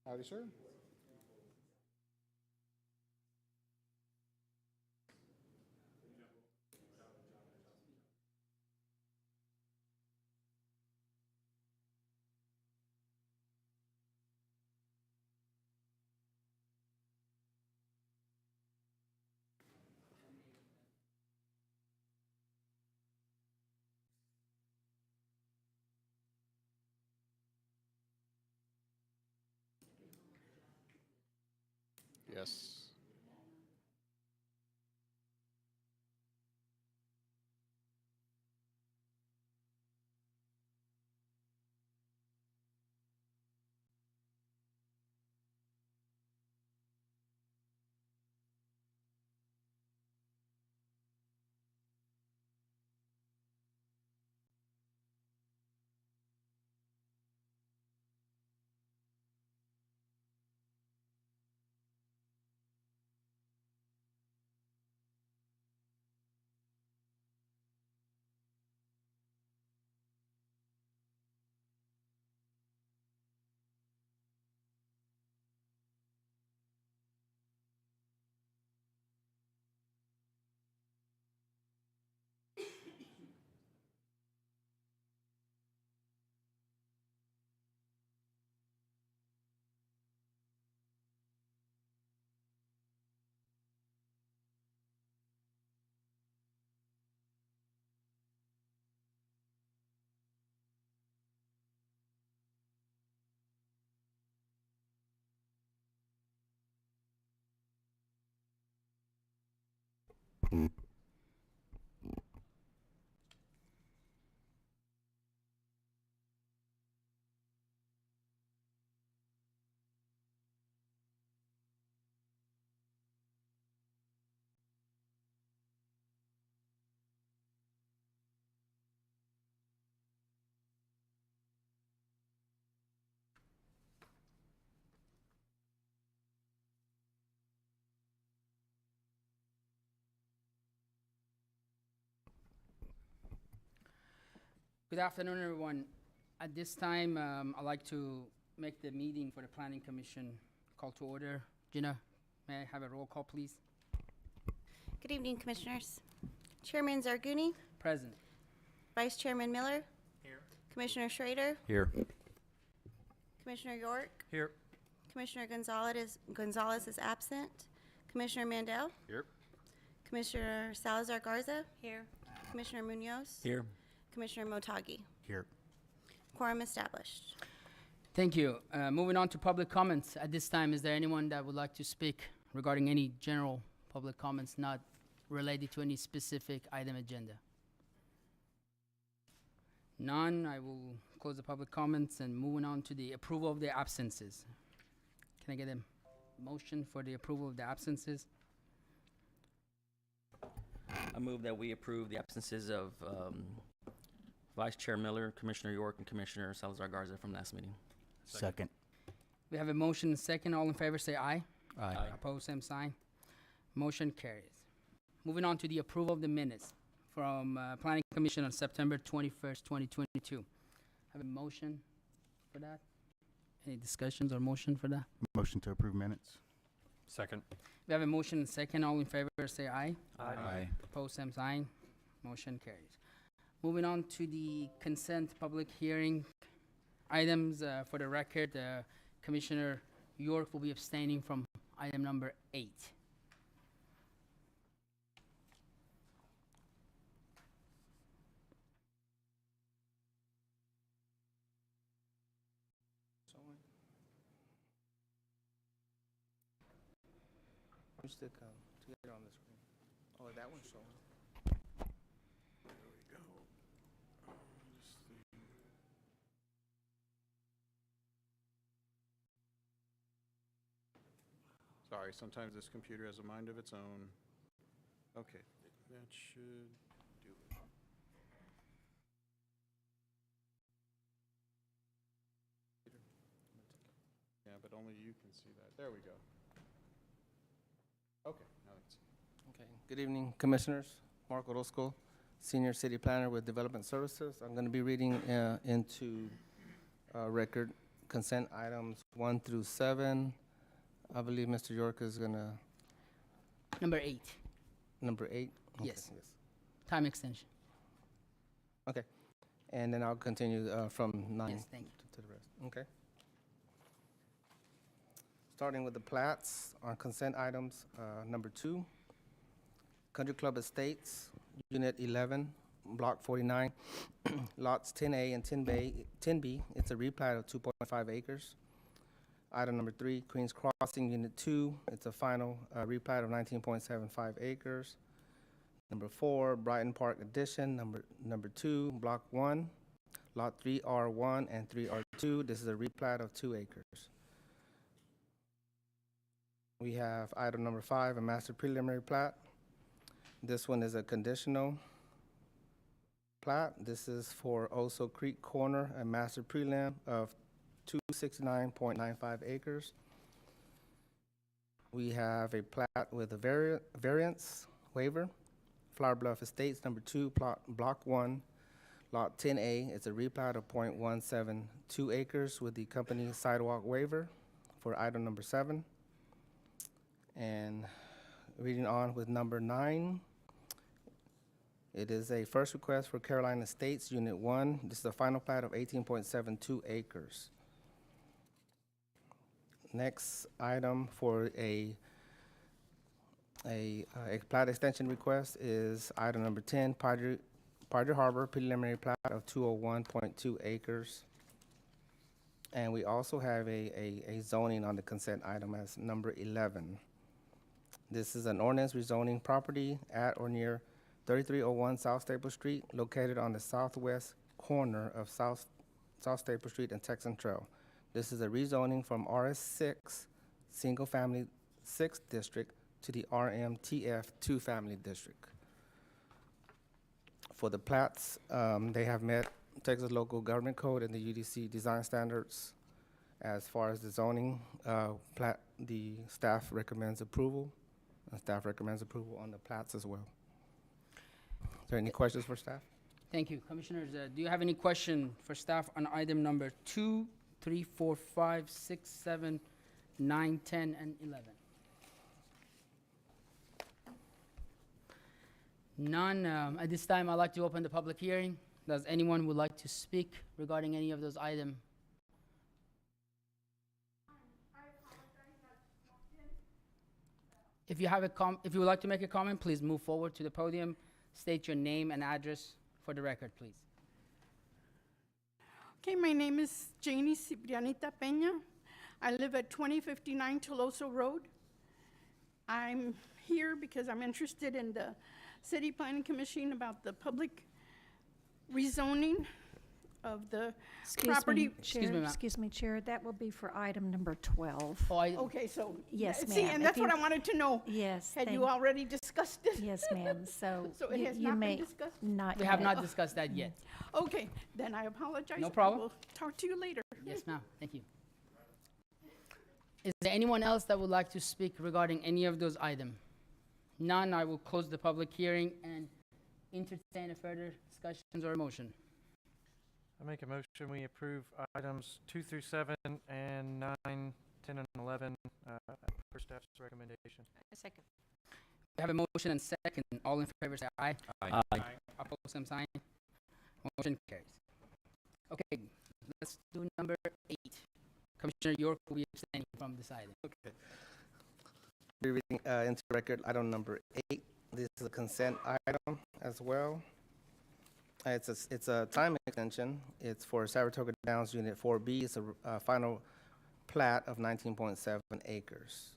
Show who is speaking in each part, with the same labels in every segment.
Speaker 1: Howdy, sir. Yes.
Speaker 2: Good afternoon, everyone. At this time, I'd like to make the meeting for the Planning Commission call to order. Gina, may I have a roll call, please?
Speaker 3: Good evening, Commissioners. Chairman Zarguni,
Speaker 2: Present.
Speaker 3: Vice Chairman Miller,
Speaker 4: Here.
Speaker 3: Commissioner Schrader,
Speaker 4: Here.
Speaker 3: Commissioner York,
Speaker 4: Here.
Speaker 3: Commissioner Gonzalez is absent, Commissioner Mandel,
Speaker 1: Here.
Speaker 3: Commissioner Salazar Garza. Here. Commissioner Munoz.
Speaker 4: Here.
Speaker 3: Commissioner Motagi.
Speaker 4: Here.
Speaker 3: Quorum established.
Speaker 2: Thank you. Moving on to public comments. At this time, is there anyone that would like to speak regarding any general public comments not related to any specific item agenda? None. I will close the public comments and moving on to the approval of the absences. Can I get a motion for the approval of the absences?
Speaker 4: I move that we approve the absences of Vice Chair Miller, Commissioner York, and Commissioner Salazar Garza from last meeting.
Speaker 5: Second.
Speaker 2: We have a motion and second. All in favor say aye.
Speaker 5: Aye.
Speaker 2: Opposed, same sign. Motion carries. Moving on to the approval of the minutes from Planning Commission on September 21st, 2022. Have a motion for that? Any discussions or motion for that?
Speaker 5: Motion to approve minutes.
Speaker 4: Second.
Speaker 2: We have a motion and second. All in favor say aye.
Speaker 5: Aye.
Speaker 2: Opposed, same sign. Motion carries. Moving on to the consent public hearing items. For the record, Commissioner York will be abstaining from item number 8.
Speaker 1: Who's the to get it on the screen? Oh, that one's showing. Sorry, sometimes this computer has a mind of its own. Okay, that should do it. Yeah, but only you can see that. There we go. Okay, now I can see.
Speaker 6: Okay, good evening, Commissioners. Mark Orozco, Senior City Planner with Development Services. I'm going to be reading into record consent items 1 through 7. I believe Mr. York is gonna,
Speaker 2: Number 8,
Speaker 6: number 8? Okay,
Speaker 2: Yes. time extension.
Speaker 6: Okay, and then I'll continue from 9
Speaker 2: Yes, thank you.
Speaker 6: to the rest. Okay. Starting with the plats on consent items, number 2, Country Club Estates, Unit 11, Block 49, lots 10A and 10B. It's a replat of 2.5 acres. Item number 3, Queens Crossing, Unit 2. It's a final replat of 19.75 acres. Number 4, Brighton Park Addition, number 2, Block 1, Lot 3R1 and 3R2. This is a replat of 2 acres. We have item number 5, a master preliminary plat. This one is a conditional plat. This is for Oso Creek Corner, a master prelim of 269.95 acres. We have a plat with a variance waiver. Flower Bluff Estates, number 2, Block 1, Lot 10A. It's a replat of .172 acres with the company sidewalk waiver for item number 7. And reading on with number 9, it is a first request for Caroline Estates, Unit 1. This is a final plat of 18.72 acres. Next item for a plat extension request is item number 10, Padre Harbor preliminary plat of 201.2 acres. And we also have a zoning on the consent item as number 11. This is an ordinance rezoning property at or near 3301 South Staple Street, located on the southwest corner of South Staple Street and Texan Trail. This is a rezoning from RS6, Single Family 6th District, to the RMTF 2 Family District. For the plats, they have met Texas Local Government Code and the UDC design standards. As far as the zoning plat, the staff recommends approval. And staff recommends approval on the plats as well. Is there any questions for staff?
Speaker 2: Thank you. Commissioners, do you have any question for staff on item number 2, 3, 4, 5, 6, 7, 9, 10, and 11? None. At this time, I'd like to open the public hearing. Does anyone would like to speak regarding any of those items? If you have if you would like to make a comment, please move forward to the podium. State your name and address for the record, please.
Speaker 7: Okay, my name is Janie Ciprianita Peña. I live at 2059 Teloso Road. I'm here because I'm interested in the City Planning Commission about the public rezoning of the property.
Speaker 2: Excuse me, ma'am.
Speaker 8: Excuse me, Chair, that will be for item number 12.
Speaker 2: Oh,
Speaker 7: Okay, so.
Speaker 8: Yes,
Speaker 7: See,
Speaker 8: ma'am.
Speaker 7: and
Speaker 8: If
Speaker 7: that's what
Speaker 8: you-
Speaker 7: I wanted to know.
Speaker 8: Yes.
Speaker 7: Had you
Speaker 8: thank-
Speaker 7: already discussed it?
Speaker 8: Yes, ma'am, so.
Speaker 7: So it
Speaker 8: you-
Speaker 7: has
Speaker 8: you
Speaker 7: not
Speaker 8: may
Speaker 7: been discussed?
Speaker 8: Not
Speaker 2: we have
Speaker 8: yet.
Speaker 2: not discussed that yet.
Speaker 7: Okay, then I apologize.
Speaker 2: No problem.
Speaker 7: I will talk to you later.
Speaker 2: Yes, ma'am. Thank you. Is there anyone else that would like to speak regarding any of those items? None. I will close the public hearing and entertain a further discussions or motion.
Speaker 9: I make a motion, we approve items 2 through 7 and 9, 10, and 11 per staff's recommendation.
Speaker 8: Second.
Speaker 2: We have a motion and second. All in favor, say aye.
Speaker 4: Aye.
Speaker 2: Opposed, same sign. Motion carries. Okay, let's do number 8. Commissioner York will be abstaining from this item.
Speaker 1: Okay.
Speaker 6: Reading into record item number 8. This is a consent item as well. It's a time extension. It's for Saratoga Downs Unit 4B. It's a final plat of 19.7 acres.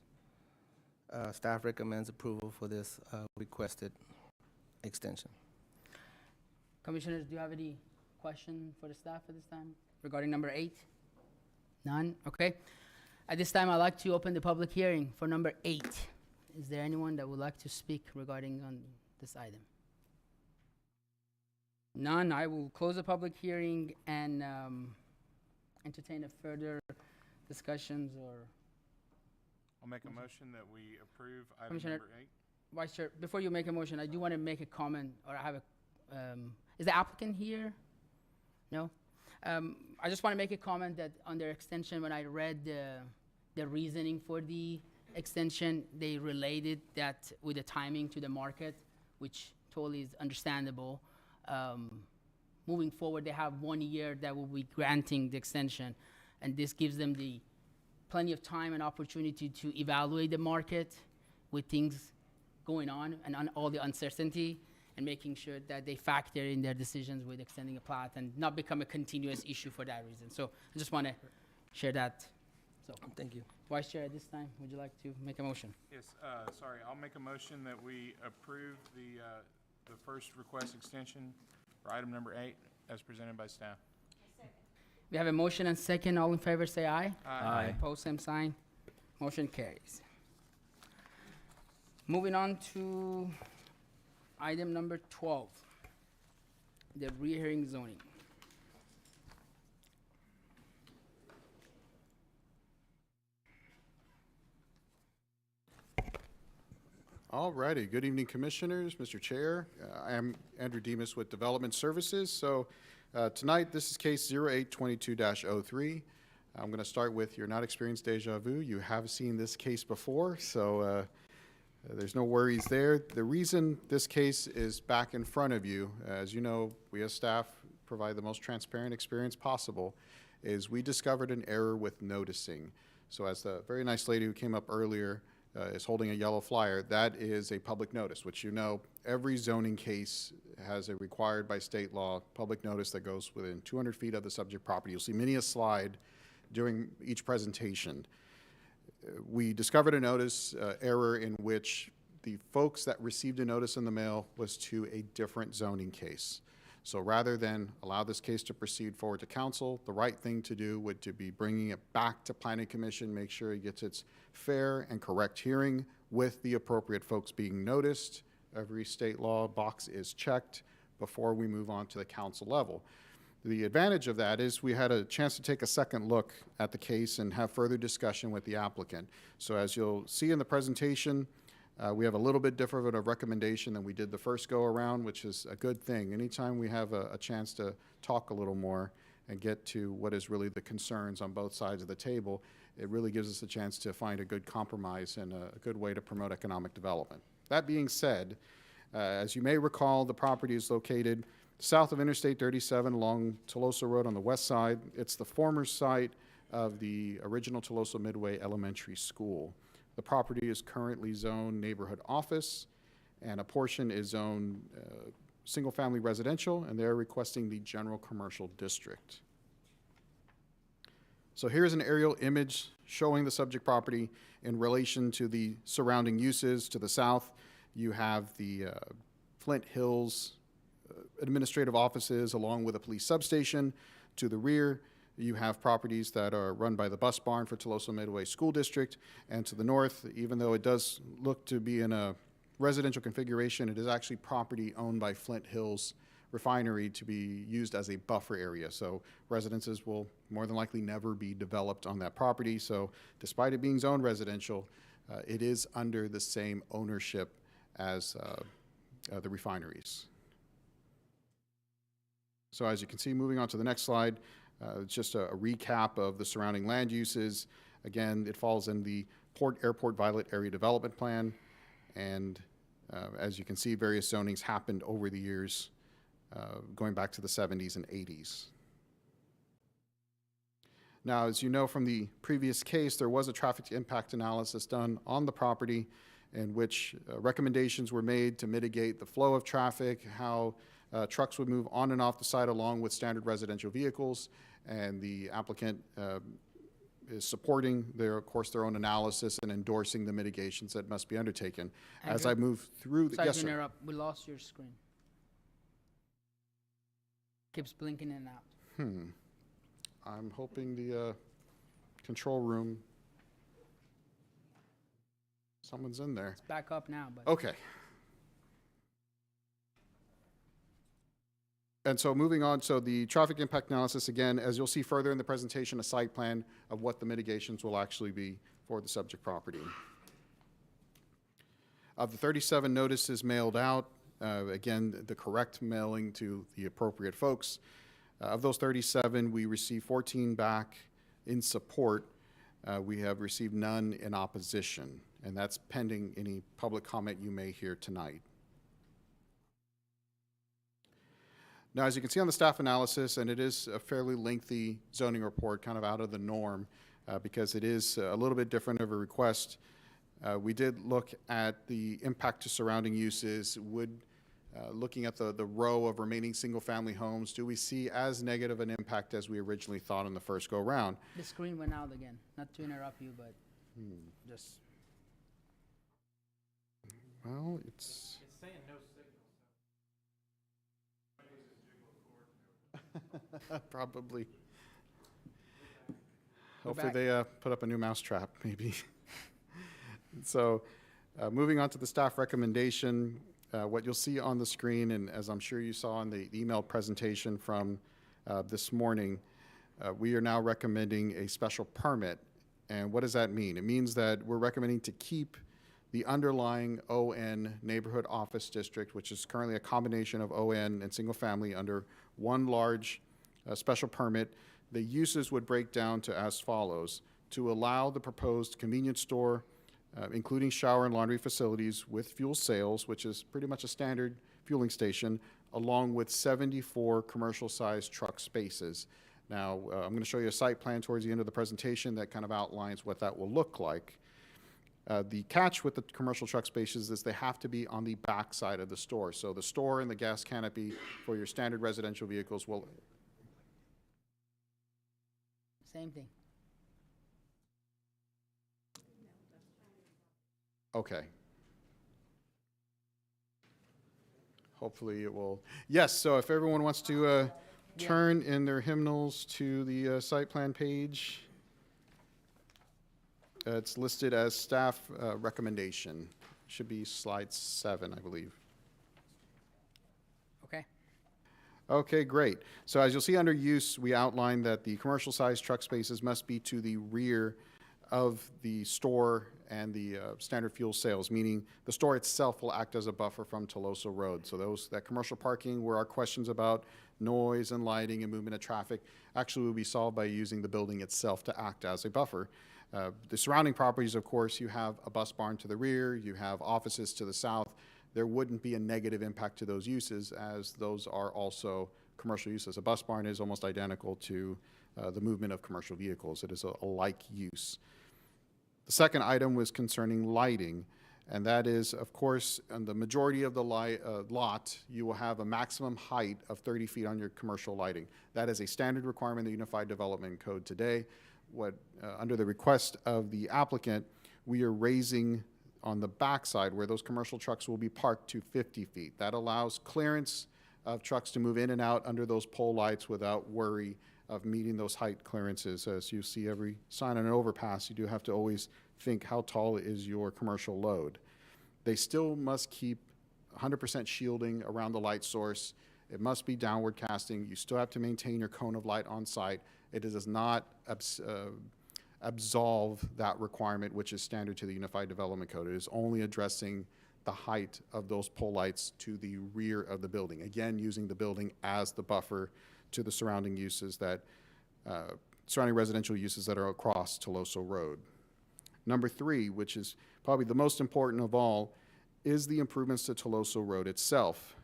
Speaker 6: Staff recommends approval for this requested extension.
Speaker 2: Commissioners, do you have any question for the staff at this time regarding number 8? None? Okay. At this time, I'd like to open the public hearing for number 8. Is there anyone that would like to speak regarding on this item? None. I will close the public hearing and entertain a further discussions or
Speaker 5: I'll make a motion that we approve item
Speaker 2: Commissioner-
Speaker 5: number 8.
Speaker 2: Vice Chair, before you make a motion, I do want to make a comment, or I have a, is the applicant here? No? I just want to make a comment that on their extension, when I read the reasoning for the extension, they related that with the timing to the market, which totally is understandable. Moving forward, they have 1 year that will be granting the extension, and this gives them the plenty of time and opportunity to evaluate the market with things going on and all the uncertainty, and making sure that they factor in their decisions with extending a plat and not become a continuous issue for that reason. So I just want to share that. So,
Speaker 6: Thank you.
Speaker 2: Vice Chair, at this time, would you like to make a motion?
Speaker 5: Yes, sorry, I'll make a motion that we approve the first request extension for item number 8 as presented by staff.
Speaker 2: We have a motion and second. All in favor, say aye.
Speaker 4: Aye.
Speaker 2: Opposed, same sign. Motion carries. Moving on to item number 12, the rehearing zoning.
Speaker 1: All righty. Good evening, Commissioners, Mr. Chair. I am Andrew Demas with Development Services. So tonight, this is case 0822-03. I'm going to start with you're not experienced deja vu. You have seen this case before, so there's no worries there. The reason this case is back in front of you, as you know, we as staff provide the most transparent experience possible, is we discovered an error with noticing. So as the very nice lady who came up earlier is holding a yellow flyer, that is a public notice, which you know every zoning case has a required by state law public notice that goes within 200 feet of the subject property. You'll see many a slide during each presentation. We discovered a notice error in which the folks that received a notice in the mail was to a different zoning case. So rather than allow this case to proceed forward to council, the right thing to do would to be bringing it back to Planning Commission, make sure it gets its fair and correct hearing with the appropriate folks being noticed. Every state law box is checked before we move on to the council level. The advantage of that is we had a chance to take a second look at the case and have further discussion with the applicant. So as you'll see in the presentation, we have a little bit different of a recommendation than we did the first go around, which is a good thing. Anytime we have a chance to talk a little more and get to what is really the concerns on both sides of the table, it really gives us a chance to find a good compromise and a good way to promote economic development. That being said, as you may recall, the property is located south of Interstate 37 along Teloso Road on the west side. It's the former site of the original Teloso Midway Elementary School. The property is currently zoned neighborhood office, and a portion is zoned single-family residential, and they're requesting the general commercial district. So here's an aerial image showing the subject property in relation to the surrounding uses. To the south, you have the Flint Hills administrative offices along with a police substation. To the rear, you have properties that are run by the bus barn for Teloso Midway School District. And to the north, even though it does look to be in a residential configuration, it is actually property owned by Flint Hills Refinery to be used as a buffer area. So residences will more than likely never be developed on that property. So despite it being zoned residential, it is under the same ownership as the refineries. So as you can see, moving on to the next slide, it's just a recap of the surrounding land uses. Again, it falls in the Port Airport Violet Area Development Plan. And as you can see, various zonings happened over the years, going back to the 70s and 80s. Now, as you know from the previous case, there was a traffic impact analysis done on the property in which recommendations were made to mitigate the flow of traffic, how trucks would move on and off the site along with standard residential vehicles, and the applicant is supporting their own analysis and endorsing the mitigations that must be undertaken. As I move through,
Speaker 2: Sorry
Speaker 1: yes,
Speaker 2: to
Speaker 1: sir.
Speaker 2: interrupt. We lost your screen. Keeps blinking in and out.
Speaker 1: I'm hoping the control room, someone's in there.
Speaker 2: It's back up now, but
Speaker 1: Okay. And so moving on, so the traffic impact analysis, again, as you'll see further in the presentation, a site plan of what the mitigations will actually be for the subject property. Of the 37 notices mailed out, again, the correct mailing to the appropriate folks, Of those 37, we received 14 back in support. We have received none in opposition, and that's pending any public comment you may hear tonight. Now, as you can see on the staff analysis, and it is a fairly lengthy zoning report, kind of out of the norm, because it is a little bit different of a request. We did look at the impact to surrounding uses. Looking at the row of remaining single-family homes, do we see as negative an impact as we originally thought in the first go-round?
Speaker 2: The screen went out again. Not to interrupt you, but just.
Speaker 1: Well, it's
Speaker 9: saying no signal.
Speaker 1: probably.
Speaker 2: We're
Speaker 1: Hopefully
Speaker 2: back.
Speaker 1: they put up a new mousetrap, maybe. So, moving on to the staff recommendation, what you'll see on the screen, and as I'm sure you saw in the email presentation from this morning, we are now recommending a special permit. And what does that mean? It means that we're recommending to keep the underlying ON neighborhood office district, which is currently a combination of ON and single family, under one large special permit. The uses would break down to as follows: to allow the proposed convenience store, including shower and laundry facilities with fuel sales, which is pretty much a standard fueling station, along with 74 commercial-sized truck spaces. Now, I'm going to show you a site plan towards the end of the presentation that kind of outlines what that will look like. The catch with the commercial truck spaces is they have to be on the back side of the store. So the store and the gas canopy for your standard residential vehicles will...
Speaker 2: Same thing.
Speaker 1: Okay. Hopefully it will. Yes, so if everyone wants to turn in their hymnals to the site plan page, it's listed as staff recommendation. Should be slide 7, I believe.
Speaker 2: Okay.
Speaker 1: Okay, great. So as you'll see under use, we outlined that the commercial-sized truck spaces must be to the rear of the store and the standard fuel sales, meaning the store itself will act as a buffer from Teloso Road. So that commercial parking where our questions about noise and lighting and movement of traffic actually will be solved by using the building itself to act as a buffer. The surrounding properties, of course, you have a bus barn to the rear, you have offices to the south. There wouldn't be a negative impact to those uses, as those are also commercial uses. A bus barn is almost identical to the movement of commercial vehicles. It is a like use. The second item was concerning lighting, and that is, of course, on the majority of the lot, you will have a maximum height of 30 feet on your commercial lighting. That is a standard requirement in the Unified Development Code today. Under the request of the applicant, we are raising on the backside where those commercial trucks will be parked to 50 feet. That allows clearance of trucks to move in and out under those pole lights without worry of meeting those height clearances. As you see every sign on an overpass, you do have to always think how tall is your commercial load. They still must keep 100% shielding around the light source. It must be downward casting. You still have to maintain your cone of light on site. It does not absolve that requirement, which is standard to the Unified Development Code. It is only addressing the height of those pole lights to the rear of the building. Again, using the building as the buffer to the surrounding uses surrounding residential uses that are across Teloso Road. Number 3, which is probably the most important of all, is the improvements to Teloso Road itself.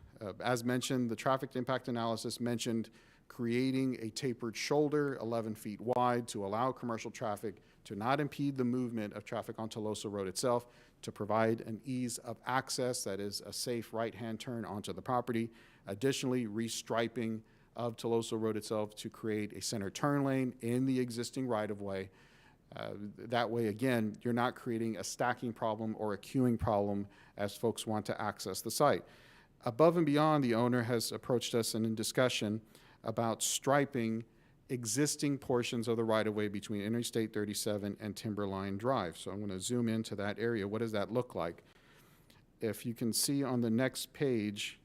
Speaker 1: As mentioned, the traffic impact analysis mentioned creating a tapered shoulder 11 feet wide to allow commercial traffic to not impede the movement of traffic on Teloso Road itself, to provide an ease of access that is a safe right-hand turn onto the property. Additionally, restriping of Teloso Road itself to create a center turn lane in the existing right-of-way. That way, again, you're not creating a stacking problem or a queuing problem as folks want to access the site. Above and beyond, the owner has approached us and in discussion about striping existing portions of the right-of-way between Interstate 37 and Timberline Drive. So I'm going to zoom into that area. What does that look like? If you can see on the next page,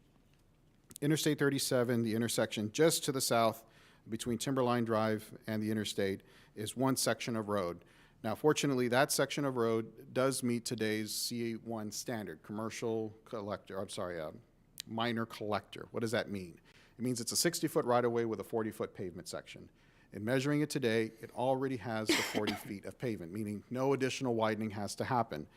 Speaker 1: Interstate 37, the intersection just to the south between Timberline Drive and the interstate, is one section of road. Now, fortunately, that section of road does meet today's C1 standard, minor collector. What does that mean? It means it's a 60-foot right-of-way with a 40-foot pavement section. In measuring it today, it already has the 40 feet of pavement, meaning no additional widening has to happen.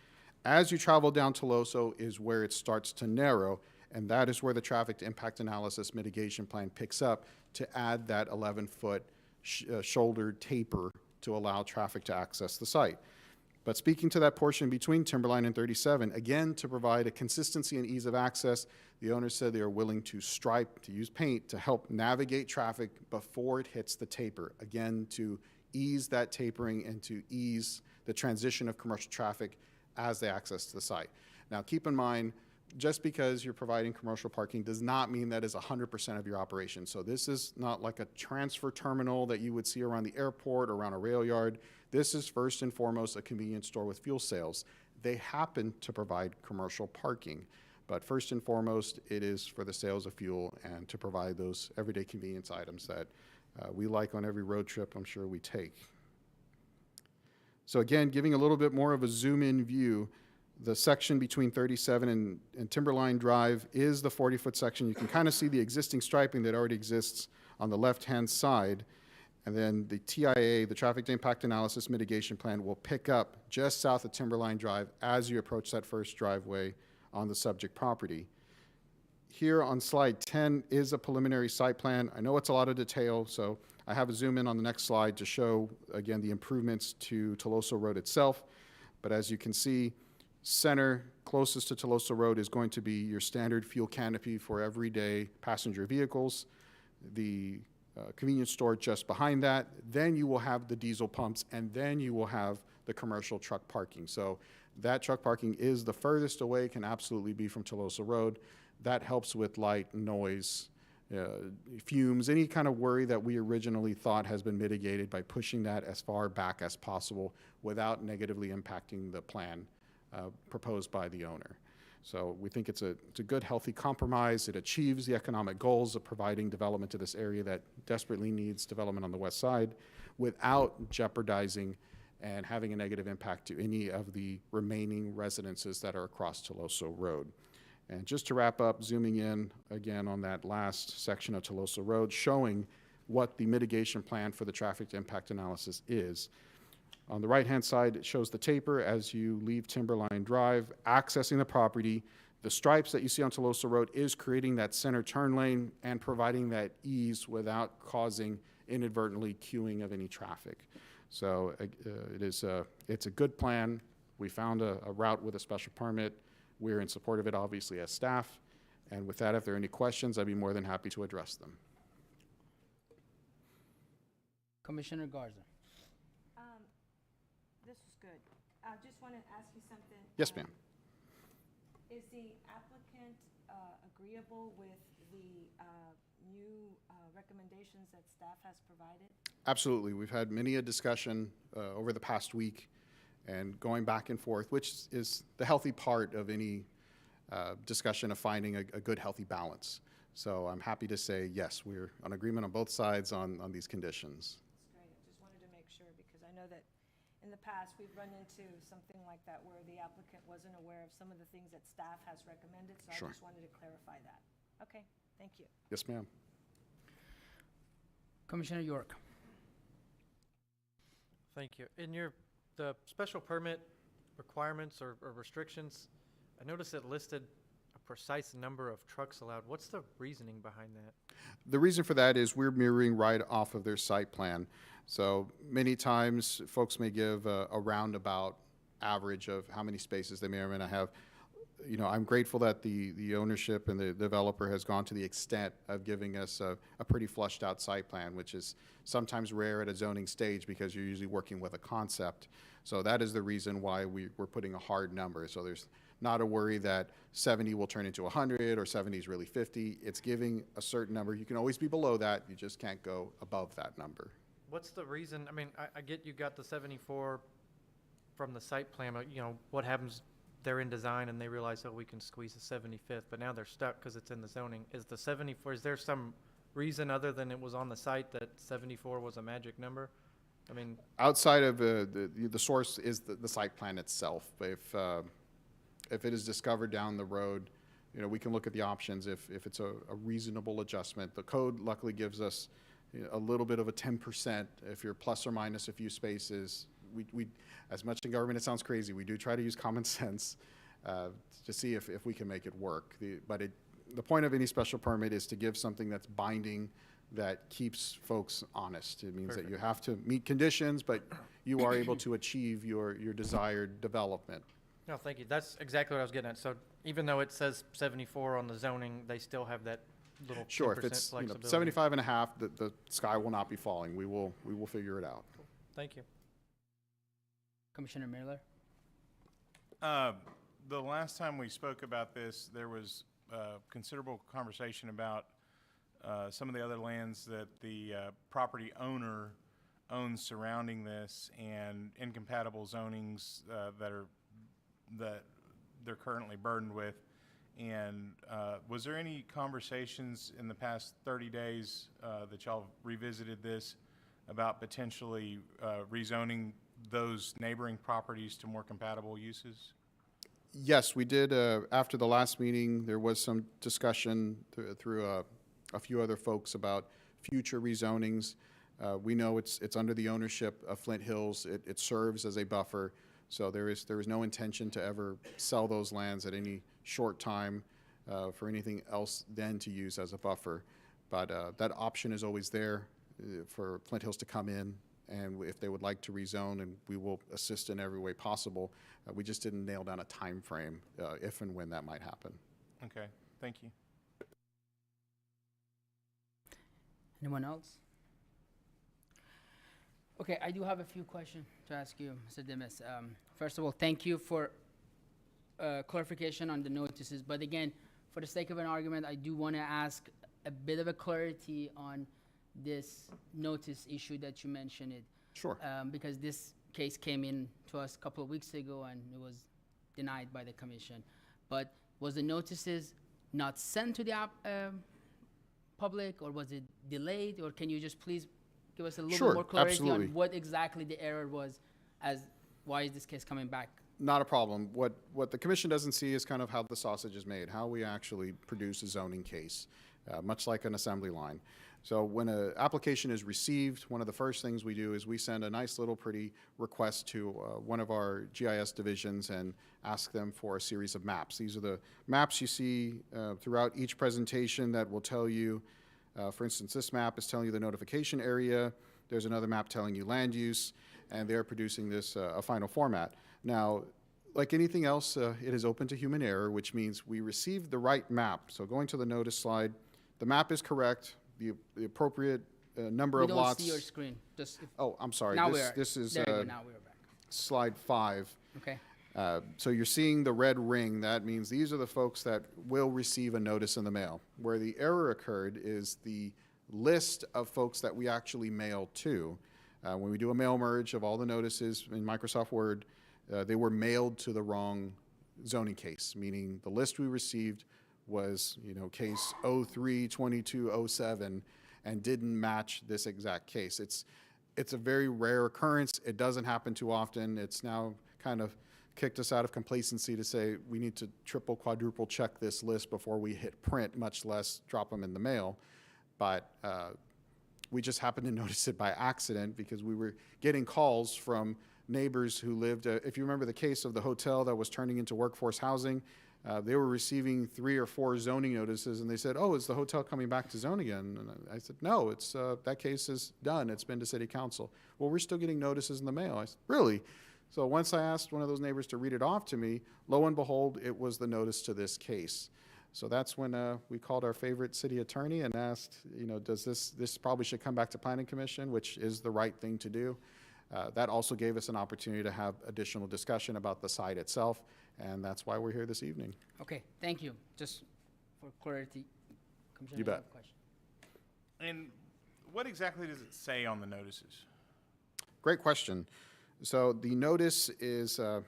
Speaker 1: As you travel down Teloso is where it starts to narrow, and that is where the traffic impact analysis mitigation plan picks up to add that 11-foot shoulder taper to allow traffic to access the site. But speaking to that portion between Timberline and 37, again, to provide a consistency and ease of access, the owner said they are willing to stripe, to use paint, to help navigate traffic before it hits the taper. Again, to ease that tapering and to ease the transition of commercial traffic as they access the site. Now, keep in mind, just because you're providing commercial parking does not mean that is 100% of your operation. So this is not like a transfer terminal that you would see around the airport or around a rail yard. This is first and foremost a convenience store with fuel sales. They happen to provide commercial parking, but first and foremost, it is for the sales of fuel and to provide those everyday convenience items that we like on every road trip I'm sure we take. So again, giving a little bit more of a zoom-in view, the section between 37 and Timberline Drive is the 40-foot section. You can kind of see the existing striping that already exists on the left-hand side. And then the TIA, the Traffic Impact Analysis Mitigation Plan, will pick up just south of Timberline Drive as you approach that first driveway on the subject property. Here on slide 10 is a preliminary site plan. I know it's a lot of detail, so I have a zoom in on the next slide to show, again, the improvements to Teloso Road itself. But as you can see, center closest to Teloso Road is going to be your standard fuel canopy for everyday passenger vehicles. The convenience store just behind that. Then you will have the diesel pumps, and then you will have the commercial truck parking. So that truck parking is the furthest away, can absolutely be from Teloso Road. That helps with light, noise, fumes, any kind of worry that we originally thought has been mitigated by pushing that as far back as possible without negatively impacting the plan proposed by the owner. So we think it's a good, healthy compromise. It achieves the economic goals of providing development to this area that desperately needs development on the west side without jeopardizing and having a negative impact to any of the remaining residences that are across Teloso Road. And just to wrap up, zooming in again on that last section of Teloso Road, showing what the mitigation plan for the traffic impact analysis is. On the right-hand side, it shows the taper as you leave Timberline Drive, accessing the property. The stripes that you see on Teloso Road is creating that center turn lane and providing that ease without causing inadvertently queuing of any traffic. So it's a good plan. We found a route with a special permit. We're in support of it, obviously, as staff. And with that, if there are any questions, I'd be more than happy to address them.
Speaker 2: Commissioner Garza.
Speaker 10: This is good. I just want to ask you something.
Speaker 1: Yes, ma'am.
Speaker 10: Is the applicant agreeable with the new recommendations that staff has provided?
Speaker 1: Absolutely. We've had many a discussion over the past week and going back and forth, which is the healthy part of any discussion of finding a good, healthy balance. So I'm happy to say, yes, we're on agreement on both sides on these conditions.
Speaker 10: That's great. I just wanted to make sure because I know that in the past, we've run into something like that where the applicant wasn't aware of some of the things that staff has recommended, so
Speaker 1: Sure.
Speaker 10: I just wanted to clarify that. Okay, thank you.
Speaker 1: Yes, ma'am.
Speaker 2: Commissioner York.
Speaker 9: Thank you. In the special permit requirements or restrictions, I noticed it listed a precise number of trucks allowed. What's the reasoning behind that?
Speaker 1: The reason for that is we're mirroring right off of their site plan. So many times folks may give a roundabout average of how many spaces they may or may not have. You know, I'm grateful that the ownership and the developer has gone to the extent of giving us a pretty flushed out site plan, which is sometimes rare at a zoning stage because you're usually working with a concept. So that is the reason why we're putting a hard number. So there's not a worry that 70 will turn into 100 or 70 is really 50. It's giving a certain number. You can always be below that. You just can't go above that number.
Speaker 9: What's the reason? I mean, I get you got the 74 from the site plan, but, you know, what happens, they're in design and they realize, oh, we can squeeze the 75th, but now they're stuck because it's in the zoning. Is the 74, is there some reason other than it was on the site that 74 was a magic number? I mean,
Speaker 1: outside of the source is the site plan itself. If it is discovered down the road we can look at the options if it's a reasonable adjustment. The code luckily gives us a little bit of a 10% if you're plus or minus a few spaces. We as much in government, it sounds crazy. We do try to use common sense to see if we can make it work. The point of any special permit is to give something that's binding, that keeps folks honest. It means that you have to meet conditions, but you are able to achieve your desired development.
Speaker 9: No, thank you. That's exactly what I was getting at. So even though it says 74 on the zoning, they still have that little 10%
Speaker 1: Sure, if it's
Speaker 9: flexibility.
Speaker 1: 75 and a half, the sky will not be falling. We will figure it out.
Speaker 9: Thank you.
Speaker 2: Commissioner Miller?
Speaker 5: The last time we spoke about this, there was considerable conversation about some of the other lands that the property owner owns surrounding this and incompatible zonings that they're currently burdened with. And was there any conversations in the past 30 days that y'all revisited this about potentially rezoning those neighboring properties to more compatible uses?
Speaker 1: Yes, we did. After the last meeting, there was some discussion through a few other folks about future rezonings. We know it's under the ownership of Flint Hills. It serves as a buffer, so there is no intention to ever sell those lands at any short time for anything else than to use as a buffer. But that option is always there for Flint Hills to come in, and if they would like to rezone, and we will assist in every way possible. We just didn't nail down a time frame if and when that might happen.
Speaker 5: Okay, thank you.
Speaker 2: Anyone else? Okay, I do have a few questions to ask you, Mr. Dimas. First of all, thank you for clarification on the notices. But again, for the sake of an argument, I do want to ask a bit of a clarity on this notice issue that you mentioned.
Speaker 1: Sure.
Speaker 2: Because this case came in to us a couple of weeks ago and it was denied by the commission. But was the notices not sent to the public, or was it delayed? Or can you just please give us a little bit more clarity
Speaker 1: absolutely.
Speaker 2: on what exactly the error was, as why is this case coming back?
Speaker 1: Not a problem. What the commission doesn't see is kind of how the sausage is made, how we actually produce a zoning case, much like an assembly line. So when an application is received, one of the first things we do is we send a nice little pretty request to one of our GIS divisions and ask them for a series of maps. These are the maps you see throughout each presentation that will tell you, for instance, this map is telling you the notification area. There's another map telling you land use, and they're producing this a final format. Now, like anything else, it is open to human error, which means we received the right map. So going to the notice slide, the map is correct. The appropriate number
Speaker 2: We
Speaker 1: of
Speaker 2: don't
Speaker 1: lots.
Speaker 2: see your screen. Just
Speaker 1: Oh, I'm sorry.
Speaker 2: now
Speaker 1: This is
Speaker 2: there you go, now we're back.
Speaker 1: slide 5.
Speaker 2: Okay.
Speaker 1: So you're seeing the red ring. That means these are the folks that will receive a notice in the mail. Where the error occurred is the list of folks that we actually mail to. When we do a mail merge of all the notices in Microsoft Word, they were mailed to the wrong zoning case, meaning the list we received was, case 03-2207 and didn't match this exact case. It's a very rare occurrence. It doesn't happen too often. It's now kind of kicked us out of complacency to say we need to triple, quadruple check this list before we hit print, much less drop them in the mail. But we just happened to notice it by accident because we were getting calls from neighbors who lived, if you remember the case of the hotel that was turning into workforce housing, they were receiving 3 or 4 zoning notices, and they said, "Oh, is the hotel coming back to zone again?" And I said, "No, it's that case is done. It's been to city council." "Well, we're still getting notices in the mail." I said, "Really?" So once I asked one of those neighbors to read it off to me, lo and behold, it was the notice to this case. So that's when we called our favorite city attorney and asked, does this probably should come back to Planning Commission, which is the right thing to do. That also gave us an opportunity to have additional discussion about the site itself, and that's why we're here this evening.
Speaker 2: Okay, thank you. Just for clarity, Commissioner,
Speaker 1: You bet.
Speaker 2: have a question?
Speaker 5: And what exactly does it say on the notices?
Speaker 1: Great question. So the notice is a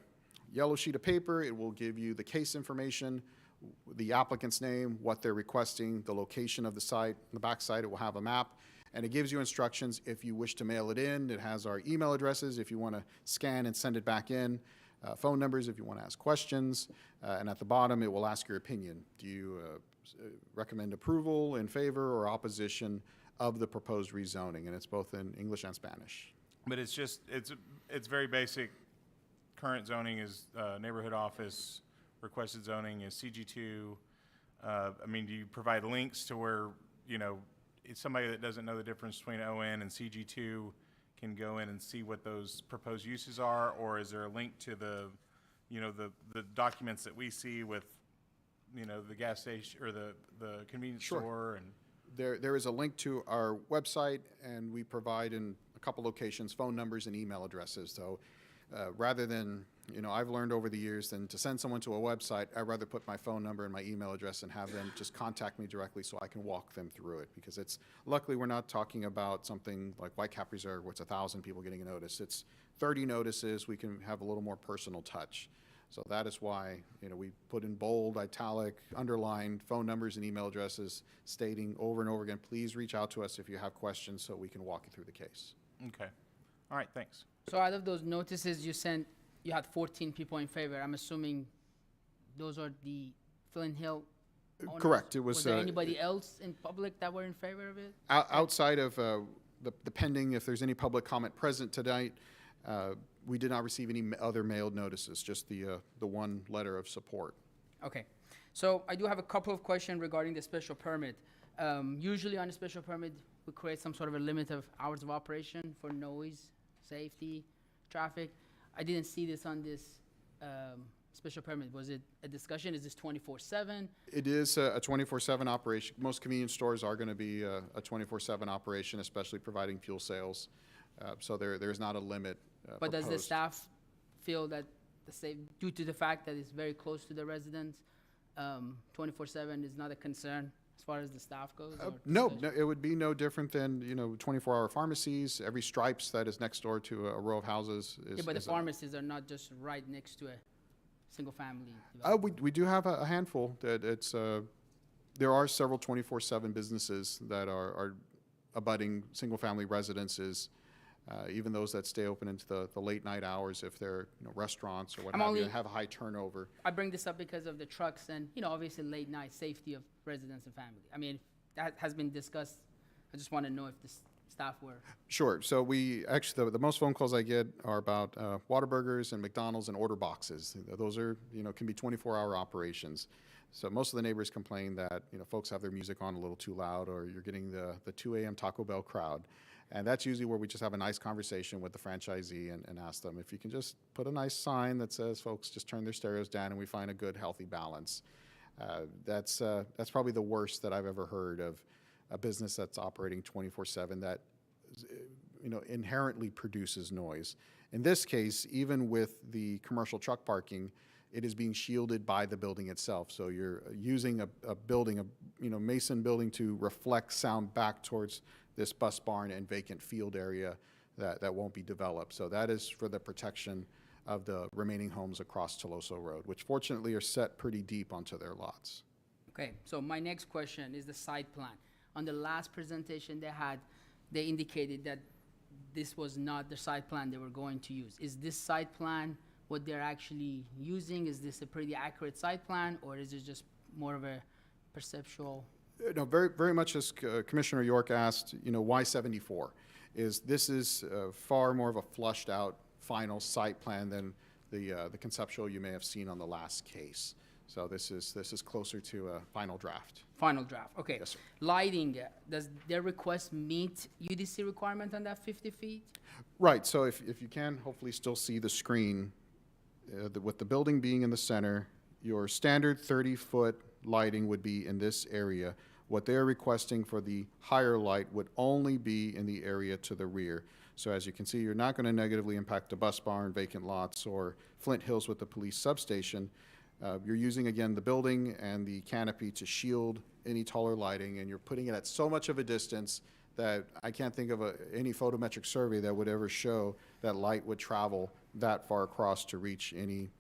Speaker 1: yellow sheet of paper. It will give you the case information, the applicant's name, what they're requesting, the location of the site. On the back side, it will have a map, and it gives you instructions if you wish to mail it in. It has our email addresses if you want to scan and send it back in. phone numbers if you want to ask questions. And at the bottom, it will ask your opinion. Do you recommend approval, in favor, or opposition of the proposed rezoning? And it's both in English and Spanish.
Speaker 5: But it's just, it's very basic. Current zoning is neighborhood office, requested zoning is CG2. I mean, do you provide links to where, you know, it's somebody that doesn't know the difference between ON and CG2 can go in and see what those proposed uses are? Or is there a link to the, you know, the documents that we see with, you know, the gas station or the convenience
Speaker 1: Sure.
Speaker 5: store? And
Speaker 1: There is a link to our website, and we provide in a couple locations phone numbers and email addresses. So rather than, you know, I've learned over the years than to send someone to a website, I'd rather put my phone number and my email address and have them just contact me directly so I can walk them through it. Because it's, luckily, we're not talking about something like Whitecap Reserve, where it's 1,000 people getting a notice. It's 30 notices. We can have a little more personal touch. So that is why, you know, we put in bold, italic, underlined phone numbers and email addresses stating over and over again, please reach out to us if you have questions so we can walk you through the case.
Speaker 5: okay, all right, thanks.
Speaker 2: So out of those notices you sent, you had 14 people in favor. I'm assuming those are the Flint Hill owners?
Speaker 1: Correct. It was
Speaker 2: there anybody else in public that were in favor of it?
Speaker 1: outside of the pending, if there's any public comment present tonight, we did not receive any other mailed notices, just the one letter of support.
Speaker 2: Okay. So I do have a couple of questions regarding the special permit. Usually on a special permit, we create some sort of a limit of hours of operation for noise, safety, traffic. I didn't see this on this special permit. Was it a discussion? Is this 24/7?
Speaker 1: It is a 24/7 operation. Most convenience stores are going to be a 24/7 operation, especially providing fuel sales. So there's not a limit
Speaker 2: But does the
Speaker 1: proposed.
Speaker 2: staff feel that due to the fact that it's very close to the residents, 24/7 is not a concern as far as the staff goes? or
Speaker 1: No,
Speaker 2: discussion?
Speaker 1: it would be no different than, you know, 24-hour pharmacies. Every Stripes that is next door to a row of houses is.
Speaker 2: Yeah, but the
Speaker 1: is
Speaker 2: pharmacies are not just right next to a single-family.
Speaker 1: We do have a handful that it's, there are several 24/7 businesses that are abutting single-family residences, even those that stay open into the late night hours if they're, you know, restaurants or what
Speaker 2: I'm
Speaker 1: have you,
Speaker 2: only-
Speaker 1: and have a high turnover.
Speaker 2: I bring this up because of the trucks and, you know, obviously late night safety of residents and family. I mean, that has been discussed. I just want to know if the staff were.
Speaker 1: Sure. So we actually, the most phone calls I get are about Whataburgers and McDonald's and order boxes. Those are, you know, can be 24-hour operations. So most of the neighbors complain that, you know, folks have their music on a little too loud, or you're getting the 2 a.m. Taco Bell crowd. And that's usually where we just have a nice conversation with the franchisee and ask them if you can just put a nice sign that says, folks, just turn their stereos down, and we find a good, healthy balance. That's probably the worst that I've ever heard of a business that's operating 24/7 that, you know, inherently produces noise. In this case, even with the commercial truck parking, it is being shielded by the building itself. So you're using a building, you know, mason building to reflect sound back towards this bus barn and vacant field area that won't be developed. So that is for the protection of the remaining homes across Teloso Road, which fortunately are set pretty deep onto their lots.
Speaker 2: Okay, so my next question is the site plan. On the last presentation they indicated that this was not the site plan they were going to use. Is this site plan what they're actually using? Is this a pretty accurate site plan, or is it just more of a perceptual?
Speaker 1: No, very, very much as Commissioner York asked, you know, why 74? This is far more of a flushed out final site plan than the conceptual you may have seen on the last case. So this is closer to a final draft.
Speaker 2: Final draft, okay.
Speaker 1: Yes, sir.
Speaker 2: Lighting, does their request meet UDC requirement on that 50 feet?
Speaker 1: Right, so if you can hopefully still see the screen, with the building being in the center, your standard 30-foot lighting would be in this area. What they're requesting for the higher light would only be in the area to the rear. So as you can see, you're not going to negatively impact the bus barn, vacant lots, or Flint Hills with the police substation. You're using, again, the building and the canopy to shield any taller lighting, and you're putting it at so much of a distance that I can't think of any photometric survey that would ever show that light would travel that far across to reach any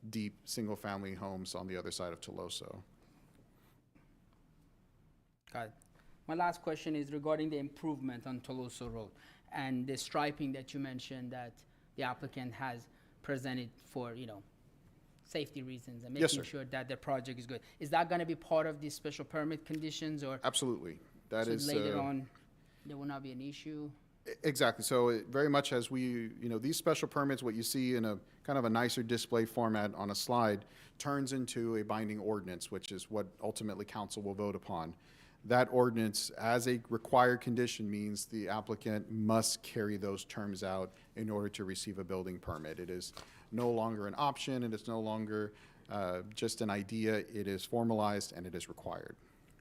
Speaker 1: deep single-family homes on the other side of Teloso.
Speaker 2: Got it. My last question is regarding the improvement on Teloso Road and the striping that you mentioned that the applicant has. presented for, safety reasons and
Speaker 1: Yes,
Speaker 2: making
Speaker 1: sir.
Speaker 2: sure that the project is good. Is that gonna be part of the special permit conditions, or
Speaker 1: Absolutely. That
Speaker 2: so
Speaker 1: is.
Speaker 2: later on, there will not be an issue?
Speaker 1: Exactly. So it very much as we, these special permits, what you see in a kind of a nicer display format on a slide, turns into a binding ordinance, which is what ultimately council will vote upon. That ordinance, as a required condition, means the applicant must carry those terms out in order to receive a building permit. It is no longer an option, and it's no longer just an idea. It is formalized, and it is required.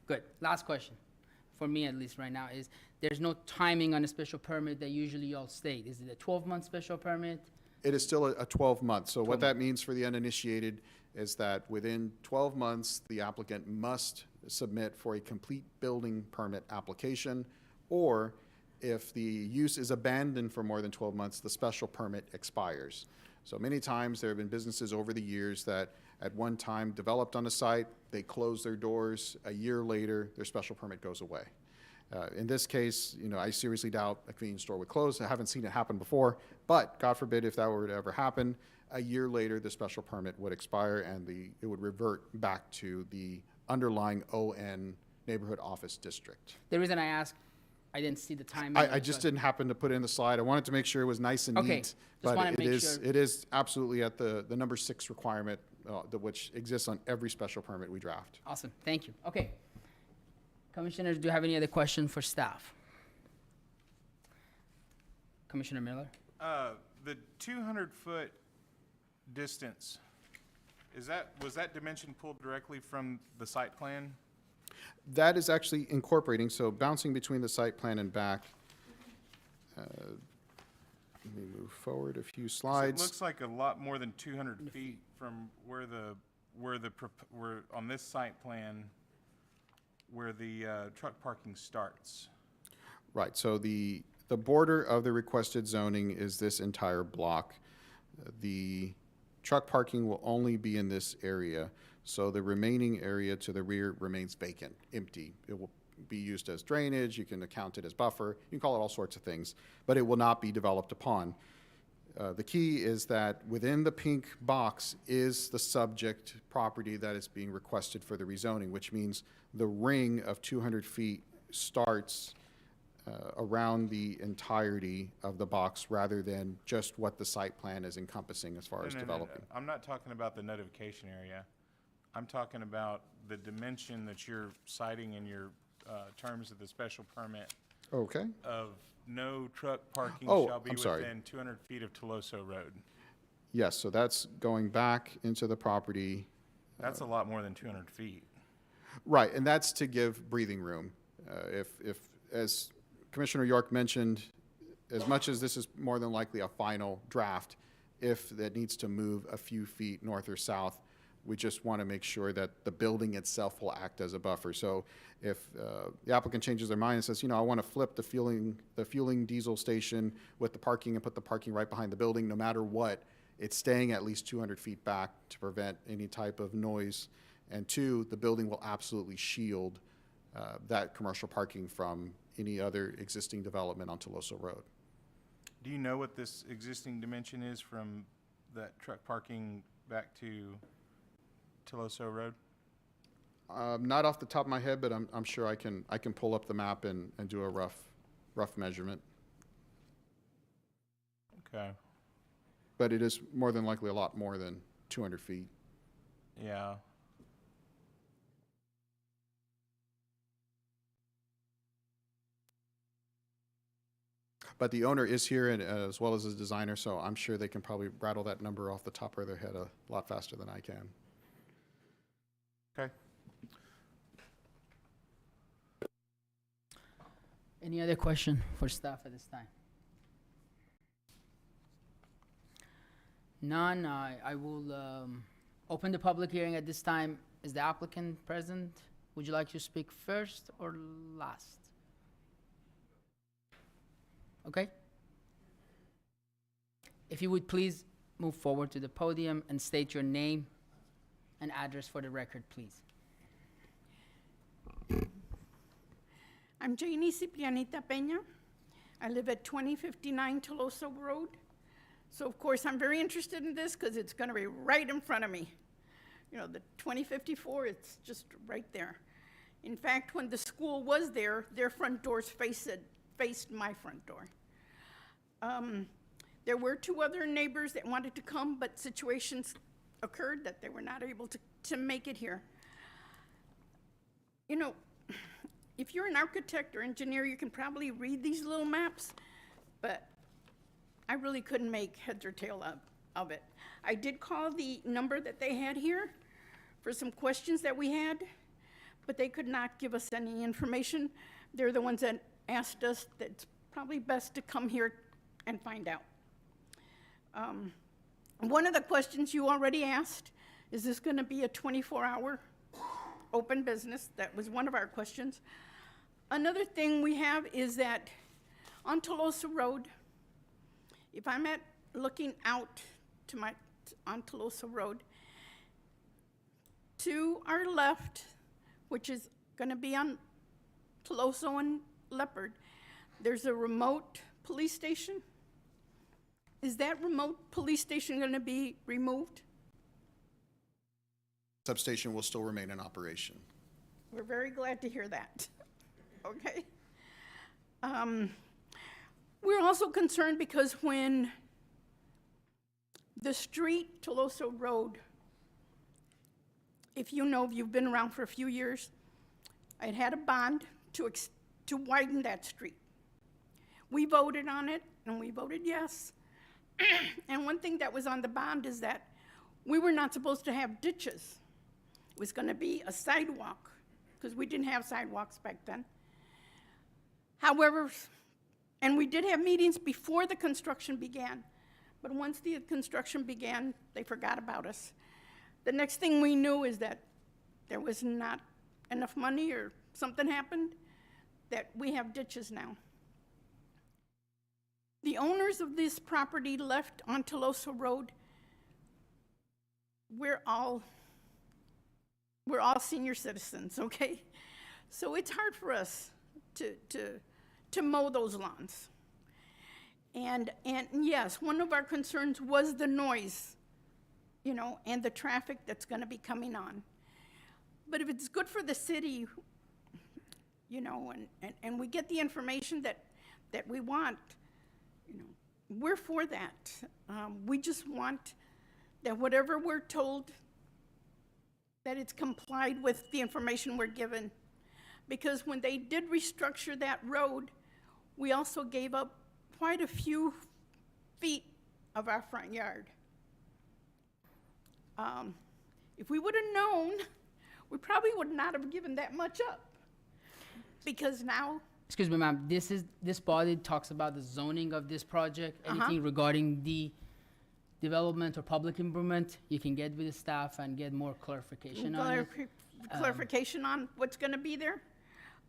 Speaker 2: Good. Last question, for me at least right now, is there's no timing on a special permit that usually y'all state. Is it a 12-month special permit?
Speaker 1: It is still a 12-month. So what that means for the uninitiated is that within 12 months, the applicant must submit for a complete building permit application, or if the use is abandoned for more than 12 months, the special permit expires. So many times, there have been businesses over the years that at one time developed on a site, they close their doors, a year later, their special permit goes away. In this case, I seriously doubt a convenience store would close. I haven't seen it happen before, but God forbid if that were to ever happen, a year later, the special permit would expire and it would revert back to the underlying ON neighborhood office district.
Speaker 2: The reason I asked, I didn't see the timing.
Speaker 1: I just didn't happen to put it in the slide. I wanted to make sure it was nice and
Speaker 2: Okay,
Speaker 1: neat.
Speaker 2: just
Speaker 1: But
Speaker 2: wanted to make sure.
Speaker 1: it is absolutely at the number 6 requirement, which exists on every special permit we draft.
Speaker 2: Awesome, thank you. Okay. Commissioners, do you have any other questions for staff? Commissioner Miller?
Speaker 5: The 200-foot distance, was that dimension pulled directly from the site plan?
Speaker 1: That is actually incorporating, so bouncing between the site plan and back. Let me move forward a few
Speaker 5: 'Cause
Speaker 1: slides.
Speaker 5: It looks like a lot more than 200 feet from where on this site plan, where the truck parking starts.
Speaker 1: Right, so the border of the requested zoning is this entire block. The truck parking will only be in this area, so the remaining area to the rear remains vacant, empty. It will be used as drainage, you can account it as buffer, you can call it all sorts of things, but it will not be developed upon. The key is that within the pink box is the subject property that is being requested for the rezoning, which means the ring of 200 feet starts around the entirety of the box rather than just what the site plan is encompassing as far as
Speaker 5: No.
Speaker 1: developing.
Speaker 5: I'm not talking about the notification area. I'm talking about the dimension that you're citing in your terms of the special permit
Speaker 1: Okay,
Speaker 5: of no truck parking
Speaker 1: Oh,
Speaker 5: shall be
Speaker 1: I'm sorry.
Speaker 5: within 200 feet of Teloso Road.
Speaker 1: yes, so that's going back into the property.
Speaker 5: That's a lot more than 200 feet.
Speaker 1: Right, and that's to give breathing room. As Commissioner York mentioned, as much as this is more than likely a final draft, if that needs to move a few feet north or south, we just want to make sure that the building itself will act as a buffer. So if the applicant changes their mind and says, I want to flip the fueling diesel station with the parking and put the parking right behind the building, no matter what, it's staying at least 200 feet back to prevent any type of noise. And 2, the building will absolutely shield that commercial parking from any other existing development on Teloso Road.
Speaker 5: Do you know what this existing dimension is from that truck parking back to Teloso Road?
Speaker 1: Not off the top of my head, but I'm sure I can pull up the map and do a rough measurement.
Speaker 5: Okay,
Speaker 1: But it is more than likely a lot more than 200 feet.
Speaker 5: yeah.
Speaker 1: But the owner is here, and as well as the designer, so I'm sure they can probably rattle that number off the top of their head a lot faster than I can.
Speaker 5: Okay.
Speaker 2: Any other question for staff at this time? None, I will open the public hearing at this time. Is the applicant present? Would you like to speak first or last? Okay. If you would please move forward to the podium and state your name and address for the record, please.
Speaker 7: I'm Janie Ciprianita Peña. I live at 2059 Teloso Road. So of course, I'm very interested in this because it's going to be right in front of me. You know, the 2054, it's just right there. In fact, when the school was there, their front doors faced my front door. There were two other neighbors that wanted to come, but situations occurred that they were not able to make it here. You know, if you're an architect or engineer, you can probably read these little maps, but I really couldn't make heads or tail of it. I did call the number that they had here for some questions that we had, but they could not give us any information. They're the ones that asked us that it's probably best to come here and find out. One of the questions you already asked, is this going to be a 24-hour open business? That was one of our questions. Another thing we have is that on Teloso Road, if I'm looking out to on Teloso Road, to our left, which is going to be on Teloso and Leopard, there's a remote police station. Is that remote police station going to be removed?
Speaker 1: Substation will still remain in operation.
Speaker 7: We're very glad to hear that. Okay. We're also concerned because when the street, Teloso Road, if you've been around for a few years, it had a bond to widen that street. We voted on it, and we voted yes. And one thing that was on the bond is that we were not supposed to have ditches. It was going to be a sidewalk, because we didn't have sidewalks back then. However, and we did have meetings before the construction began, but once the construction began, they forgot about us. The next thing we knew is that there was not enough money or something happened, that we have ditches now. The owners of this property left on Teloso Road, we're all senior citizens, okay? So it's hard for us to mow those lawns. And yes, one of our concerns was the noise, you know, and the traffic that's gonna be coming on. But if it's good for the city, you know, and we get the information that we want, you know, we're for that. We just want that whatever we're told, that it's complied with the information we're given. Because when they did restructure that road, we also gave up quite a few feet of our front yard. If we would have known, we probably would not have given that much up. Because now,
Speaker 2: Excuse me, ma'am, this body talks about the zoning of this project. Anything regarding the development or public improvement, you can get with the staff and get more clarification on it.
Speaker 7: clarification on what's gonna be there?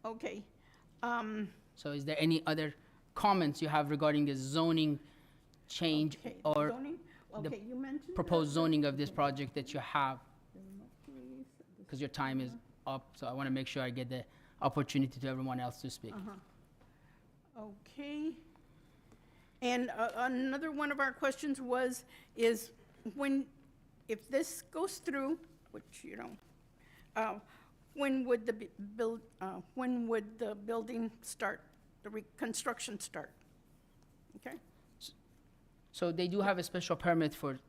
Speaker 7: Okay.
Speaker 2: So is there any other comments you have regarding the zoning change
Speaker 7: Okay,
Speaker 2: or
Speaker 7: zoning?
Speaker 2: the
Speaker 7: Okay, you mentioned.
Speaker 2: proposed zoning of this project that you have? Because your time is up, so I want to make sure I get the opportunity to everyone else to speak.
Speaker 7: Okay. And another one of our questions is if this goes through, which, you know, when would the building start, the reconstruction start? Okay?
Speaker 2: So they do have a special permit for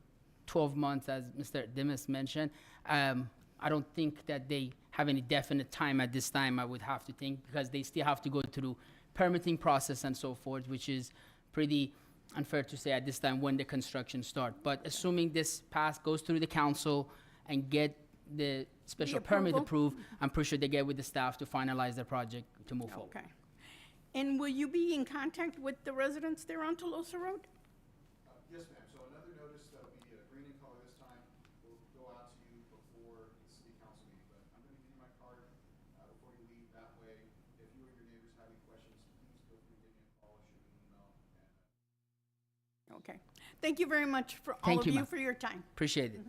Speaker 2: 12 months, as Mr. Dimas mentioned. I don't think that they have any definite time at this time, I would have to think, because they still have to go through permitting process and so forth, which is pretty unfair to say at this time when the construction start. But assuming this goes through the council and get the special permit approved, I'm pretty sure they get with the staff to finalize the project to move forward.
Speaker 7: Okay. And will you be in contact with the residents there on Teloso Road?
Speaker 1: Yes, ma'am. So another notice that'll be green in color this time will go out to you before the city council meeting. But I'm going to give you my card before you leave. That way, if you or your neighbors have any questions, please feel free to give me a call or shoot me an email.
Speaker 7: Okay. Thank you very much for all
Speaker 2: Thank
Speaker 7: of
Speaker 2: you,
Speaker 7: you
Speaker 2: ma'am.
Speaker 7: for your time.
Speaker 2: Appreciate it.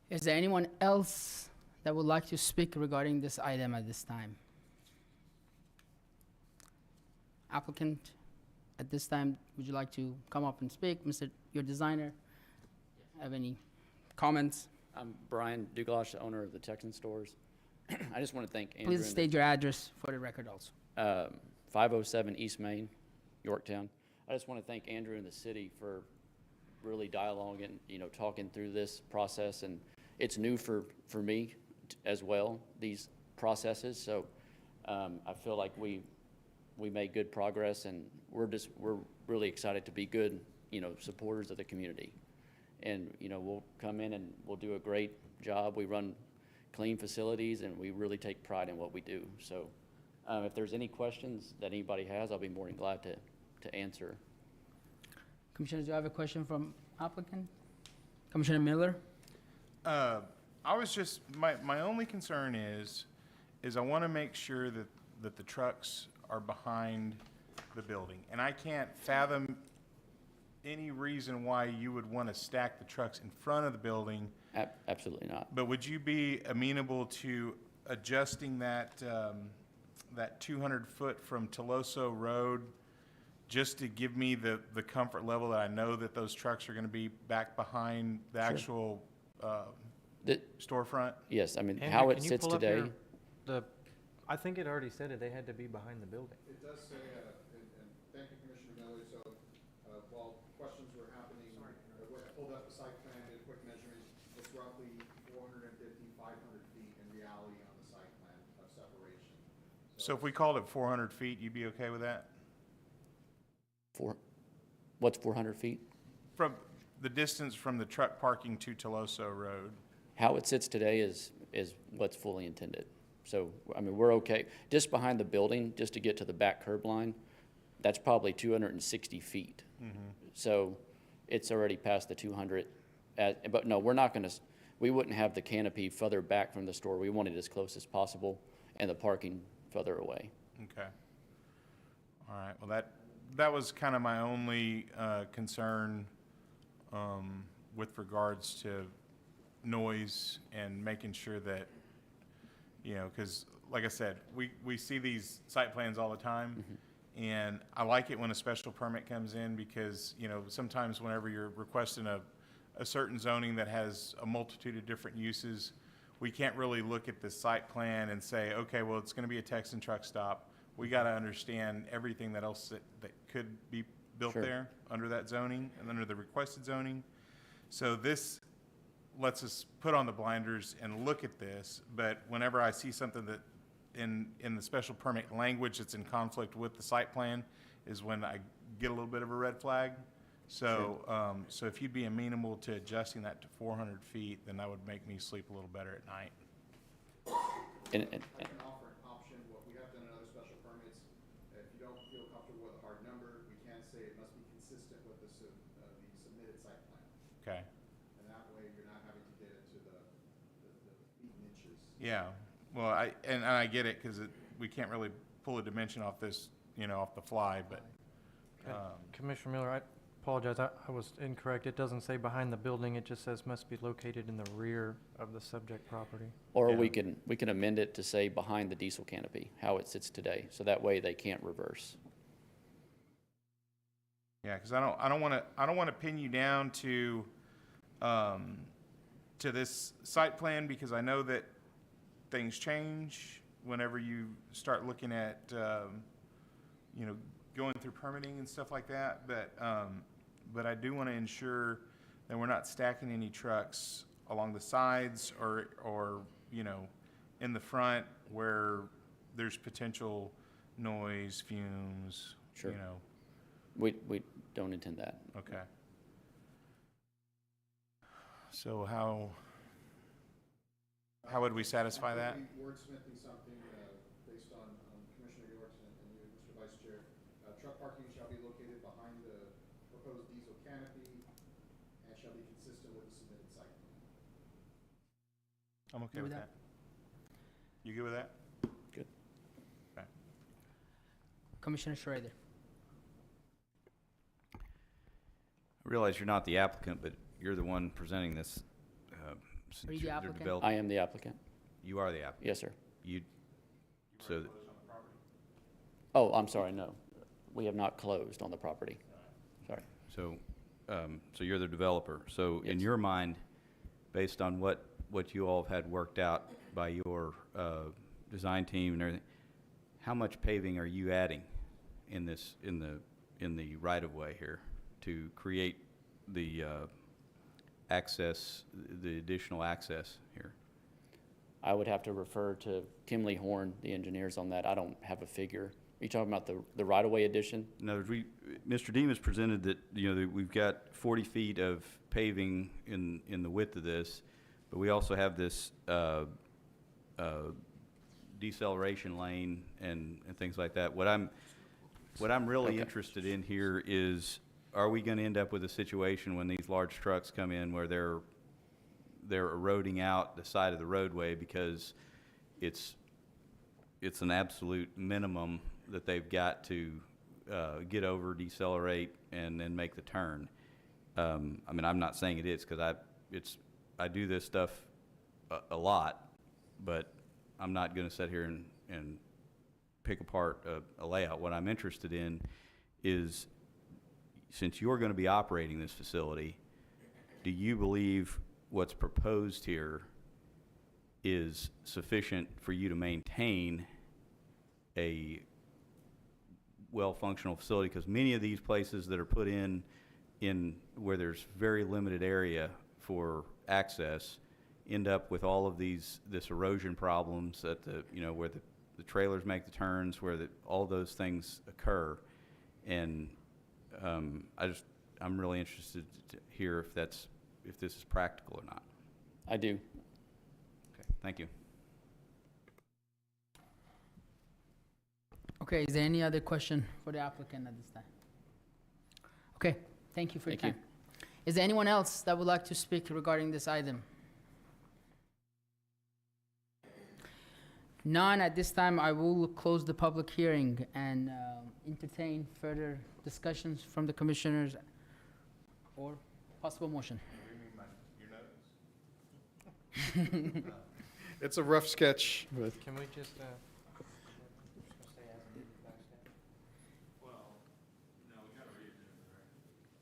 Speaker 2: Is there anyone else that would like to speak regarding this item at this time? Applicant, At this time, would you like to come up and speak, your designer? Have any comments?
Speaker 11: I'm Brian Douglas, the owner of the Texan stores. I just want to thank Andrew.
Speaker 2: Please state your address for the record also.
Speaker 11: 507 East Main, Yorktown. I just want to thank Andrew and the city for really dialoguing, talking through this process. And it's new for me as well, these processes. So I feel like we made good progress, and we're really excited to be good, supporters of the community. And, we'll come in and we'll do a great job. We run clean facilities, and we really take pride in what we do. So if there's any questions that anybody has, I'll be more than glad to answer.
Speaker 2: Commissioners, do you have a question from applicant? Commissioner Miller?
Speaker 5: I was just, my only concern is I want to make sure that the trucks are behind the building. And I can't fathom any reason why you would want to stack the trucks in front of the building.
Speaker 11: Absolutely not.
Speaker 5: But would you be amenable to adjusting that 200-foot from Teloso Road just to give me the comfort level that I know that those trucks are going to be back behind the actual storefront?
Speaker 11: Yes, I mean,
Speaker 9: Andrew,
Speaker 11: how it
Speaker 9: can you
Speaker 11: sits
Speaker 9: pull up
Speaker 11: today.
Speaker 9: I think it already said it, they had to be behind the building.
Speaker 1: It does say, and thank you, Commissioner Miller, so while questions were happening, I pulled up the site plan, did a quick measurement, it's roughly 450, 500 feet in reality on the site plan of separation.
Speaker 5: So if we called it 400 feet, you'd be okay with that?
Speaker 11: What's 400 feet?
Speaker 5: From the distance from the truck parking to Teloso Road.
Speaker 11: How it sits today is what's fully intended. So, I mean, we're okay. Just behind the building, just to get to the back curb line, that's probably 260 feet. So it's already past the 200. But no, we're not going to, we wouldn't have the canopy further back from the store. We want it as close as possible, and the parking further away.
Speaker 5: Okay. All right. Well, that was kind of my only concern with regards to noise and making sure that, because like I said, we see these site plans all the time. And I like it when a special permit comes in because, sometimes whenever you're requesting a certain zoning that has a multitude of different uses, we can't really look at the site plan and say, okay, well, it's going to be a Texan truck stop. We got to understand everything that else that could be built
Speaker 11: Sure.
Speaker 5: there under that zoning and under the requested zoning. So this lets us put on the blinders and look at this, but whenever I see something that in the special permit language that's in conflict with the site plan is when I get a little bit of a red flag. So, so if you'd be amenable to adjusting that to 400 feet, then that would make me sleep a little better at night.
Speaker 11: And
Speaker 1: I can offer an option, what we have done in other special permits, if you don't feel comfortable with a hard number, we can say it must be consistent with the submitted site plan.
Speaker 5: Okay.
Speaker 1: And that way, you're not having to get into the feet and inches.
Speaker 5: Yeah. Well, I get it because we can't really pull a dimension off this, off the fly, but.
Speaker 9: Commissioner Miller, I apologize, I was incorrect. It doesn't say behind the building, it just says must be located in the rear of the subject property.
Speaker 11: or
Speaker 5: Yeah.
Speaker 11: we can amend it to say behind the diesel canopy, how it sits today. So that way they can't reverse.
Speaker 5: Yeah, because I don't want to pin you down to this site plan because I know that things change whenever you start looking at going through permitting and stuff like that. But I do want to ensure that we're not stacking any trucks along the sides or in the front where there's potential noise, fumes.
Speaker 11: Sure. We don't intend that.
Speaker 5: Okay. So how would we satisfy that?
Speaker 1: We're wordsmithing something based on Commissioner York's and you, Mr. Vice Chair. Truck parking shall be located behind the proposed diesel canopy and shall be consistent with the submitted site plan.
Speaker 5: I'm okay
Speaker 2: Good
Speaker 5: with
Speaker 2: with
Speaker 5: that. You good with that?
Speaker 11: Good.
Speaker 5: Okay.
Speaker 2: Commissioner Schrader?
Speaker 12: I realize you're not the applicant, but you're the one presenting this. Since
Speaker 2: Are you the
Speaker 12: you're
Speaker 2: applicant?
Speaker 12: developing-
Speaker 11: I am the applicant.
Speaker 12: You are the applicant?
Speaker 11: Yes, sir.
Speaker 12: So,
Speaker 11: Oh, I'm sorry, no. We have not closed on the property. Sorry.
Speaker 12: So, so you're the developer. So in
Speaker 11: Yes.
Speaker 12: your mind, based on what you all have had worked out by your design team and everything, how much paving are you adding in this, in the right-of-way here to create the access, the additional access here?
Speaker 11: I would have to refer to Kimley Horn, the engineers on that. I don't have a figure. Are you talking about the right-of-way addition?
Speaker 12: No, Mr. Demas presented that, that we've got 40 feet of paving in the width of this, but we also have this deceleration lane and things like that. What I'm really interested in here is, are we going to end up with a situation when these large trucks come in where they're eroding out the side of the roadway because it's an absolute minimum that they've got to get over, decelerate, and then make the turn. I mean, I'm not saying it is, because I do this stuff a lot, but I'm not going to sit here and pick apart a layout. What I'm interested in is, since you're going to be operating this facility, do you believe what's proposed here is sufficient for you to maintain a well-functional facility? Because many of these places that are put in where there's very limited area for access end up with all of this erosion problems at where the trailers make the turns, where all those things occur. And I'm really interested to hear if this is practical or not.
Speaker 11: I do.
Speaker 12: Okay, thank you.
Speaker 2: Okay, is there any other question for the applicant at this time? Okay, thank you for your
Speaker 11: Thank
Speaker 2: time. Is there anyone else that would like to speak regarding this item? None. At this time, I will close the public hearing and entertain further discussions from the commissioners or possible motion.
Speaker 1: It's a rough sketch, but
Speaker 9: Can we just,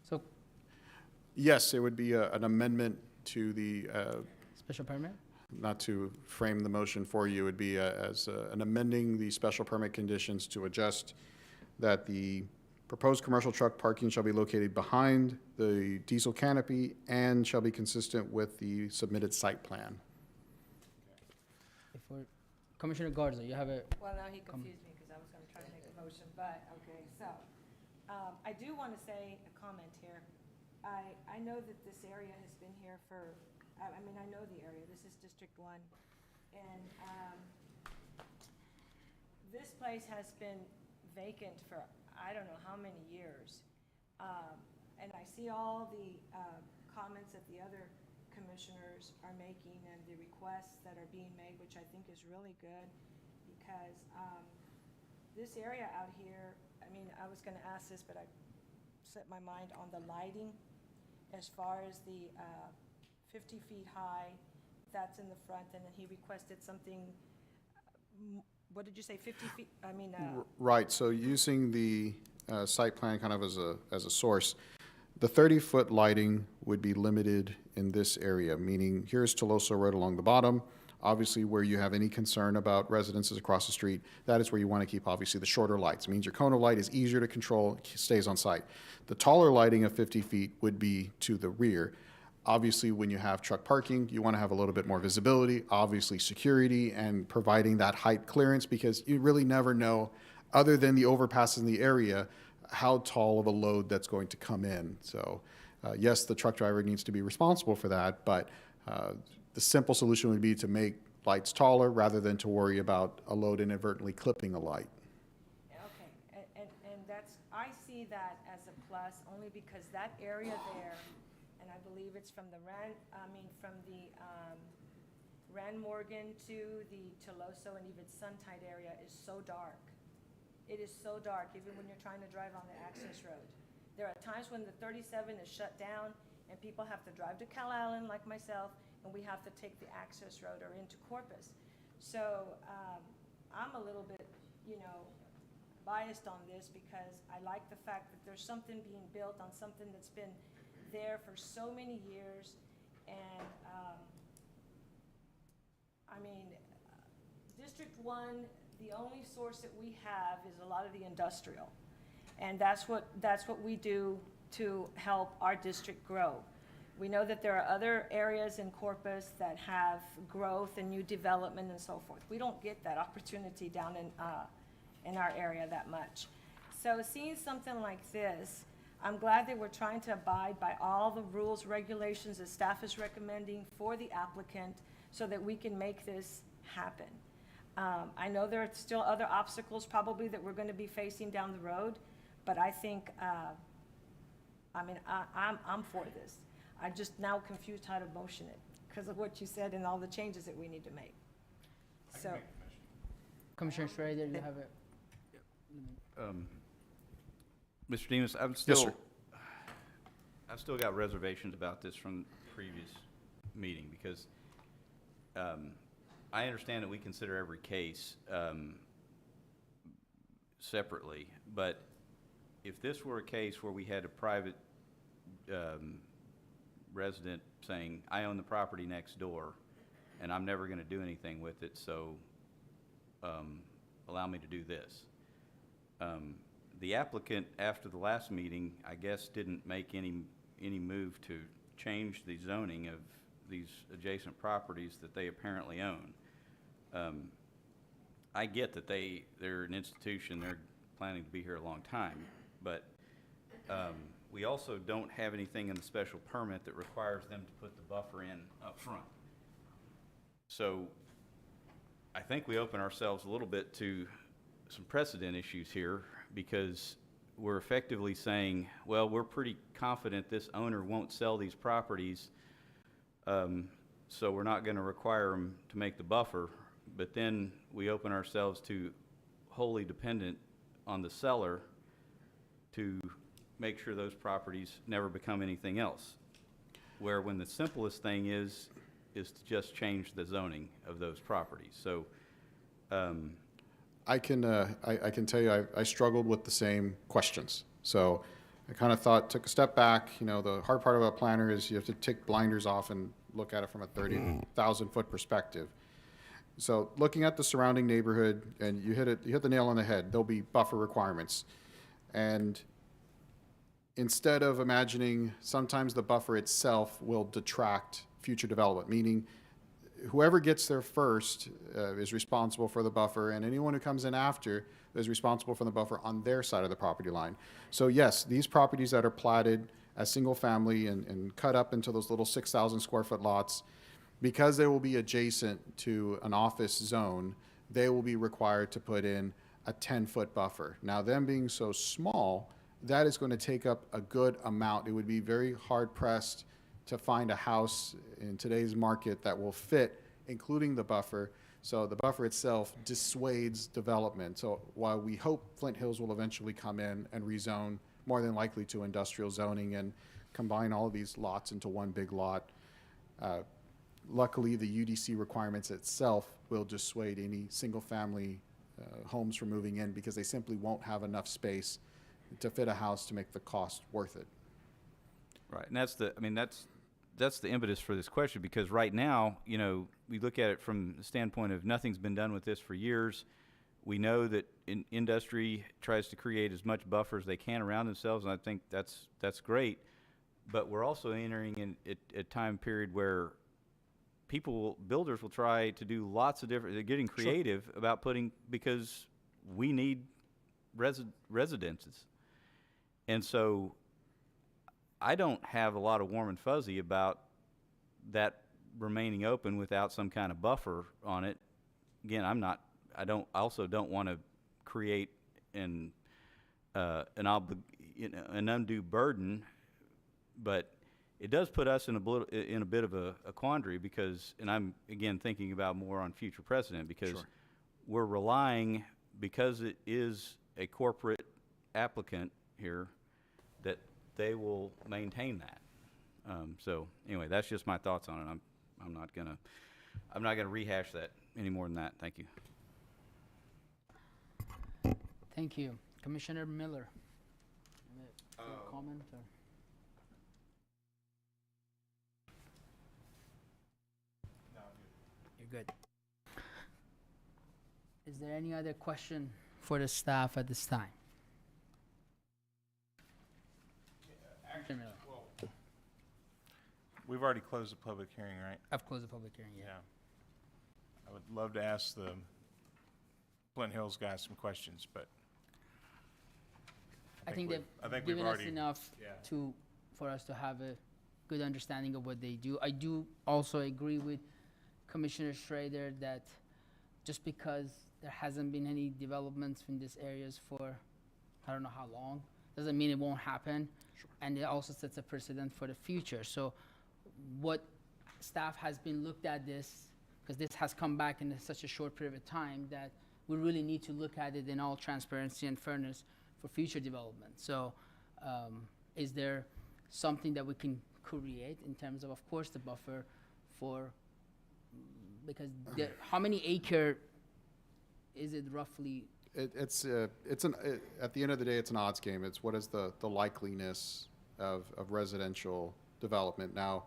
Speaker 2: So,
Speaker 1: yes, it would be an amendment to the,
Speaker 2: special permit?
Speaker 1: not to frame the motion for you, it would be an amending the special permit conditions to adjust that the proposed commercial truck parking shall be located behind the diesel canopy and shall be consistent with the submitted site plan.
Speaker 2: If we're, Commissioner Garza, you have a,
Speaker 10: Well, now he confused me because I was gonna try to make a motion, but, okay, so, I do want to say a comment here. I know that this area has been here for, I mean, I know the area, this is District 1, and, this place has been vacant for I don't know how many years. And I see all the, comments that the other commissioners are making and the requests that are being made, which I think is really good, because this area out here, I mean, I was gonna ask this, but I set my mind on the lighting as far as the 50 feet high, that's in the front, and then he requested something, what did you say, 50 feet, I mean,
Speaker 1: Right, so using the site plan kind of as a source, the 30-foot lighting would be limited in this area, meaning here's Teloso Road along the bottom. Obviously, where you have any concern about residences across the street, that is where you want to keep, obviously, the shorter lights. It means your cone of light is easier to control, stays on site. The taller lighting of 50 feet would be to the rear. Obviously, when you have truck parking, you want to have a little bit more visibility, obviously security, and providing that height clearance, because you really never know, other than the overpass in the area, how tall of a load that's going to come in. So yes, the truck driver needs to be responsible for that, but the simple solution would be to make lights taller rather than to worry about a load inadvertently clipping a light.
Speaker 10: okay, and that's, I see that as a plus, only because that area there, and I believe it's from the from the Rand Morgan to the Teloso and even Suntide area is so dark. It is so dark, even when you're trying to drive on the access road. There are times when the 37 is shut down and people have to drive to Cal Allen like myself, and we have to take the access road or into Corpus. So I'm a little bit, biased on this because I like the fact that there's something being built on something that's been there for so many years. And, I mean, District 1, the only source that we have is a lot of the industrial. And that's what we do to help our district grow. We know that there are other areas in Corpus that have growth and new development and so forth. We don't get that opportunity down in our area that much. So seeing something like this, I'm glad that we're trying to abide by all the rules, regulations that staff is recommending for the applicant so that we can make this happen. I know there are still other obstacles probably that we're going to be facing down the road, but I think, I'm for this. I'm just now confused how to motion it because of what you said and all the changes that we need to make. So,
Speaker 2: Commissioner Schrader, you have it.
Speaker 12: Mr. Demus,
Speaker 1: sir.
Speaker 12: I've still got reservations about this from the previous meeting because I understand that we consider every case separately, but if this were a case where we had a private resident saying, I own the property next door and I'm never going to do anything with it, so allow me to do this. The applicant, after the last meeting, I guess didn't make any move to change the zoning of these adjacent properties that they apparently own. I get that they're an institution, they're planning to be here a long time, but we also don't have anything in the special permit that requires them to put the buffer in up front. So I think we open ourselves a little bit to some precedent issues here because we're effectively saying, well, we're pretty confident this owner won't sell these properties, so we're not going to require them to make the buffer, but then we open ourselves to wholly dependent on the seller to make sure those properties never become anything else. Where when the simplest thing is to just change the zoning of those properties. So
Speaker 1: I can tell you I struggled with the same questions. So I kind of took a step back. You know, the hard part about a planner is you have to take blinders off and look at it from a 30,000 foot perspective. So looking at the surrounding neighborhood, and you hit the nail on the head, there'll be buffer requirements. And instead of imagining sometimes the buffer itself will detract future development, meaning whoever gets there first is responsible for the buffer, and anyone who comes in after is responsible for the buffer on their side of the property line. So yes, these properties that are platted as single family and cut up into those little 6,000 square foot lots, because they will be adjacent to an office zone, they will be required to put in a 10-foot buffer. Now, them being so small, that is going to take up a good amount. It would be very hard-pressed to find a house in today's market that will fit, including the buffer. So the buffer itself dissuades development. So while we hope Flint Hills will eventually come in and rezone, more than likely to industrial zoning and combine all of these lots into one big lot, luckily the UDC requirements itself will dissuade any single-family homes from moving in because they simply won't have enough space to fit a house to make the cost worth it.
Speaker 12: Right, and that's the impetus for this question, because right now, you know, we look at it from the standpoint of nothing's been done with this for years. We know that industry tries to create as much buffer as they can around themselves, and I think that's great. But we're also entering in a time period where builders will try to do lots of different, they're getting creative about because we need residences. And so I don't have a lot of warm and fuzzy about that remaining open without some kind of buffer on it. Again, I also don't want to create an undue burden, but it does put us in a bit of a quandary because, and I'm again thinking about more on future precedent, because we're relying, because it is a corporate applicant here, that they will maintain that. So anyway, that's just my thoughts on it. I'm not gonna rehash that any more than that. Thank you.
Speaker 2: Thank you. Commissioner Miller. Comment or? You're good. Is there any other question for the staff at this time? Commissioner Miller.
Speaker 5: We've already closed the public hearing, right?
Speaker 2: I've closed the public hearing, yeah.
Speaker 5: I would love to ask the Flint Hills guys some questions, but
Speaker 2: I think
Speaker 5: we've
Speaker 2: they've given us
Speaker 5: already-
Speaker 2: enough
Speaker 5: yeah.
Speaker 2: for us to have a good understanding of what they do. I do also agree with Commissioner Schrader that just because there hasn't been any developments in these areas for I don't know how long, doesn't mean it won't happen. And it also sets a precedent for the future. So what staff has been looked at this, because this has come back in such a short period of time that we really need to look at it in all transparency and fairness for future development. So is there something that we can create in terms of course, the buffer for, because how many acre is it roughly?
Speaker 1: At the end of the day, it's an odds game. It's what is the likeliness of residential development. Now,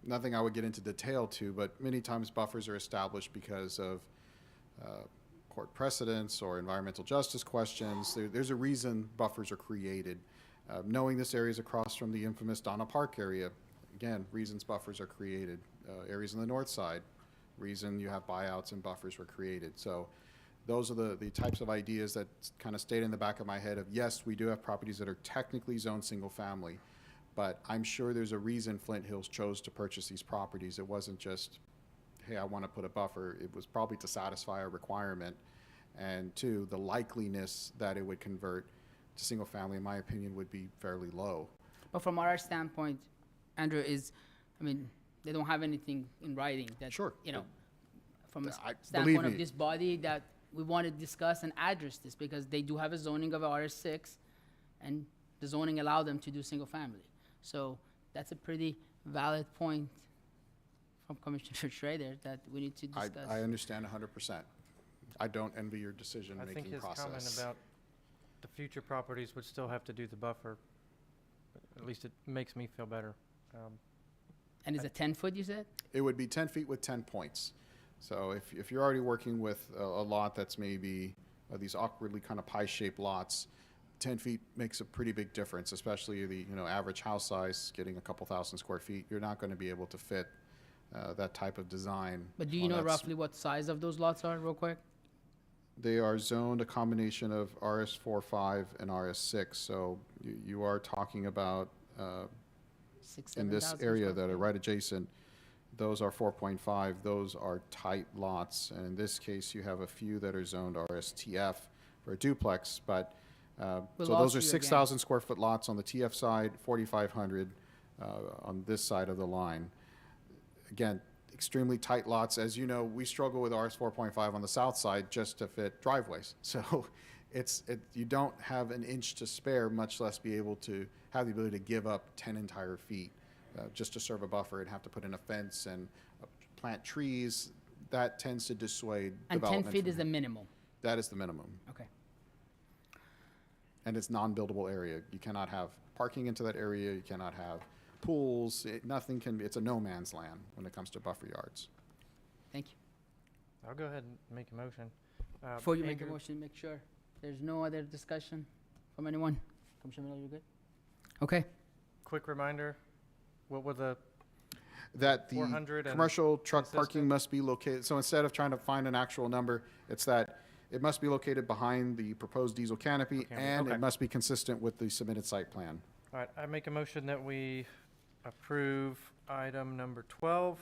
Speaker 1: nothing I would get into detail to, but many times buffers are established because of court precedents or environmental justice questions. There's a reason buffers are created. Knowing this area is across from the infamous Donna Park area, again, reasons buffers are created. Areas on the north side, reason you have buyouts and buffers were created. So those are the types of ideas that kind of stayed in the back of my head of, yes, we do have properties that are technically zoned single family, but I'm sure there's a reason Flint Hills chose to purchase these properties. It wasn't just, hey, I want to put a buffer. It was probably to satisfy a requirement. And two, the likeliness that it would convert to single family, in my opinion, would be fairly low.
Speaker 2: But from our standpoint, Andrew, they don't have anything in writing that,
Speaker 1: Sure.
Speaker 2: From a
Speaker 1: believe
Speaker 2: standpoint
Speaker 1: me.
Speaker 2: of this body that we want to discuss and address this because they do have a zoning of RS6 and the zoning allow them to do single family. So that's a pretty valid point from Commissioner Schrader that we need to discuss.
Speaker 1: I understand 100%. I don't envy your decision-making
Speaker 9: I think his
Speaker 1: process.
Speaker 9: comment about the future properties would still have to do the buffer, at least it makes me feel better.
Speaker 2: And is it 10 foot, you said?
Speaker 1: It would be 10 feet with 10 points. So if you're already working with a lot that's maybe these awkwardly kind of pie-shaped lots, 10 feet makes a pretty big difference, especially the average house size, getting a couple thousand square feet. You're not going to be able to fit that type of design.
Speaker 2: But do you
Speaker 1: on
Speaker 2: know
Speaker 1: that
Speaker 2: roughly what size of those lots are, real quick?
Speaker 1: They are zoned a combination of RS4, 5, and RS6. So you are talking about,
Speaker 2: 6,000,
Speaker 1: in this
Speaker 2: 7,000
Speaker 1: area
Speaker 2: square
Speaker 1: that are
Speaker 2: feet?
Speaker 1: right adjacent, those are 4.5. Those are tight lots. And in this case, you have a few that are zoned RSTF for a duplex. But
Speaker 2: We
Speaker 1: so
Speaker 2: lost
Speaker 1: those are
Speaker 2: you again.
Speaker 1: 6,000 square foot lots on the TF side, 4,500 on this side of the line. Again, extremely tight lots. As you know, we struggle with RS 4.5 on the south side just to fit driveways. So you don't have an inch to spare, much less be able to have the ability to give up 10 entire feet just to serve a buffer and have to put in a fence and plant trees. That tends to dissuade
Speaker 2: And 10
Speaker 1: development.
Speaker 2: feet
Speaker 1: from-
Speaker 2: is the minimum.
Speaker 1: That is the minimum.
Speaker 2: Okay.
Speaker 1: And it's non-buildable area. You cannot have parking into that area. You cannot have pools. Nothing can be, it's a no man's land when it comes to buffer yards.
Speaker 2: Thank you.
Speaker 9: I'll go ahead and make a motion.
Speaker 2: Before you make a
Speaker 9: Andrew-
Speaker 2: motion, make sure there's no other discussion from anyone. Commissioner Miller, you good? Okay.
Speaker 9: Quick reminder, what were the,
Speaker 1: That the
Speaker 9: 400 and
Speaker 1: commercial truck parking
Speaker 9: consistent?
Speaker 1: must be located, so instead of trying to find an actual number, it's that it must be located behind the proposed diesel canopy,
Speaker 9: Canopy,
Speaker 1: and
Speaker 9: okay.
Speaker 1: it must be consistent with the submitted site plan.
Speaker 9: all right, I make a motion that we approve item number 12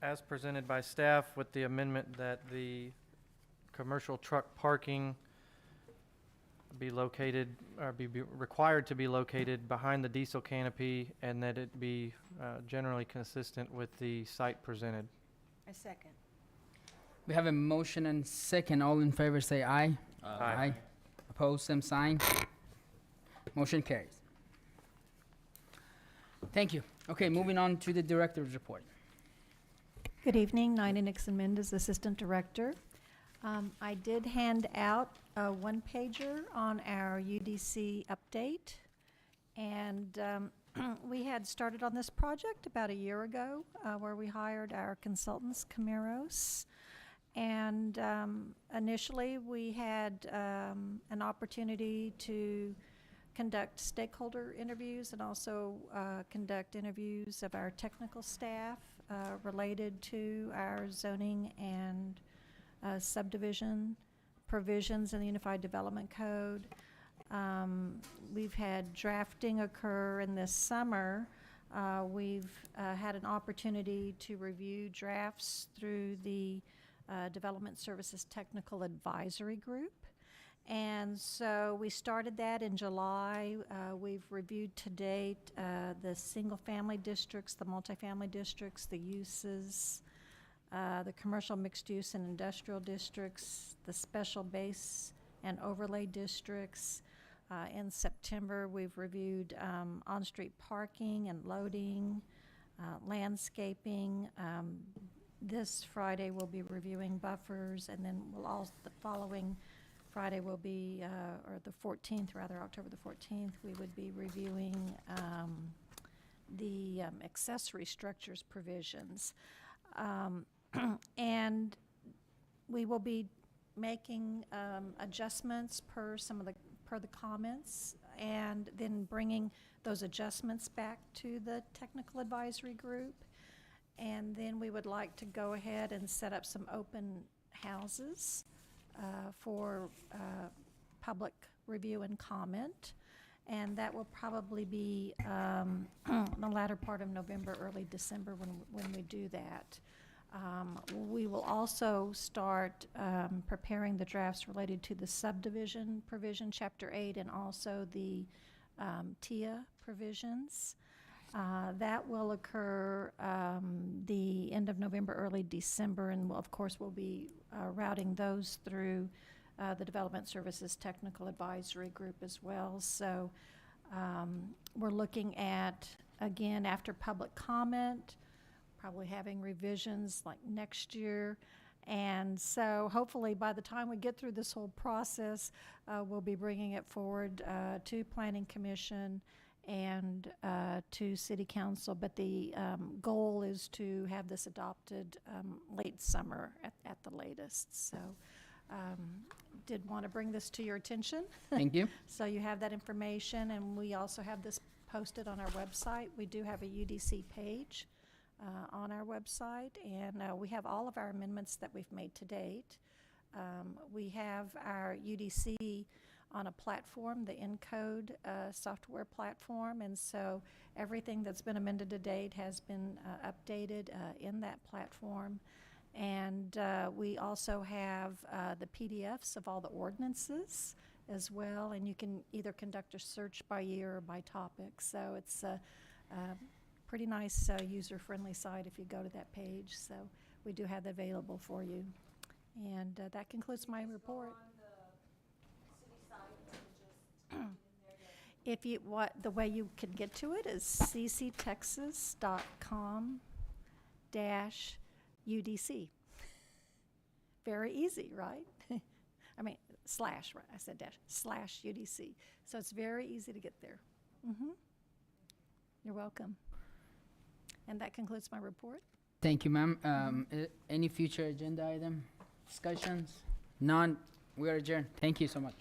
Speaker 9: as presented by staff with the amendment that the commercial truck parking be located, or be required to be located behind the diesel canopy, and that it be generally consistent with the site presented.
Speaker 10: A second.
Speaker 2: We have a motion and second. All in favor say aye.
Speaker 9: Aye.
Speaker 2: Opposed, same sign. Motion carries. Thank you. Okay, moving on to the director's report.
Speaker 8: Good evening, Nina Nixon Mendez, Assistant Director. I did hand out a one-pager on our UDC update, and we had started on this project about a year ago, where we hired our consultants, Camiros. And initially, we had an opportunity to conduct stakeholder interviews and also conduct interviews of our technical staff related to our zoning and subdivision provisions in the Unified Development Code. We've had drafting occur in this summer. We've had an opportunity to review drafts through the Development Services Technical Advisory Group. And so we started that in July. We've reviewed to date the single-family districts, the multifamily districts, the uses, the commercial mixed-use and industrial districts, the special base and overlay districts. In September, we've reviewed on-street parking and loading, landscaping. This Friday, we'll be reviewing buffers, and then the following Friday will be, or the 14th, rather, October the 14th, we would be reviewing the accessory structures provisions. And we will be making adjustments per the comments, and then bringing those adjustments back to the technical advisory group. And then we would like to go ahead and set up some open houses for public review and comment. And that will probably be the latter part of November, early December when we do that. We will also start preparing the drafts related to the subdivision provision, Chapter 8, and also the TIA provisions. That will occur the end of November, early December, and of course we'll be routing those through the Development Services Technical Advisory Group as well. So we're looking at, again, after public comment, probably having revisions like next year. And so hopefully by the time we get through this whole process, we'll be bringing it forward to Planning Commission and to City Council. But the goal is to have this adopted late summer at the latest. So did want to bring this to your attention.
Speaker 2: Thank you.
Speaker 8: So you have that information, and we also have this posted on our website. We do have a UDC page on our website, and we have all of our amendments that we've made to date. We have our UDC on a platform, the Encode software platform, and so everything that's been amended to date has been updated in that platform. And we also have the PDFs of all the ordinances as well, and you can either conduct a search by year or by topic. So it's a pretty nice user-friendly site if you go to that page. So we do have that available for you. And that concludes my report. If you the way you can get to it is cctexas.com/UDC. Very easy, right? I mean, slash, right? I said dash, /UDC. So it's very easy to get there. You're welcome. And that concludes my report.
Speaker 2: Thank you, ma'am. Any future agenda item discussions? None. We are adjourned. Thank you so much.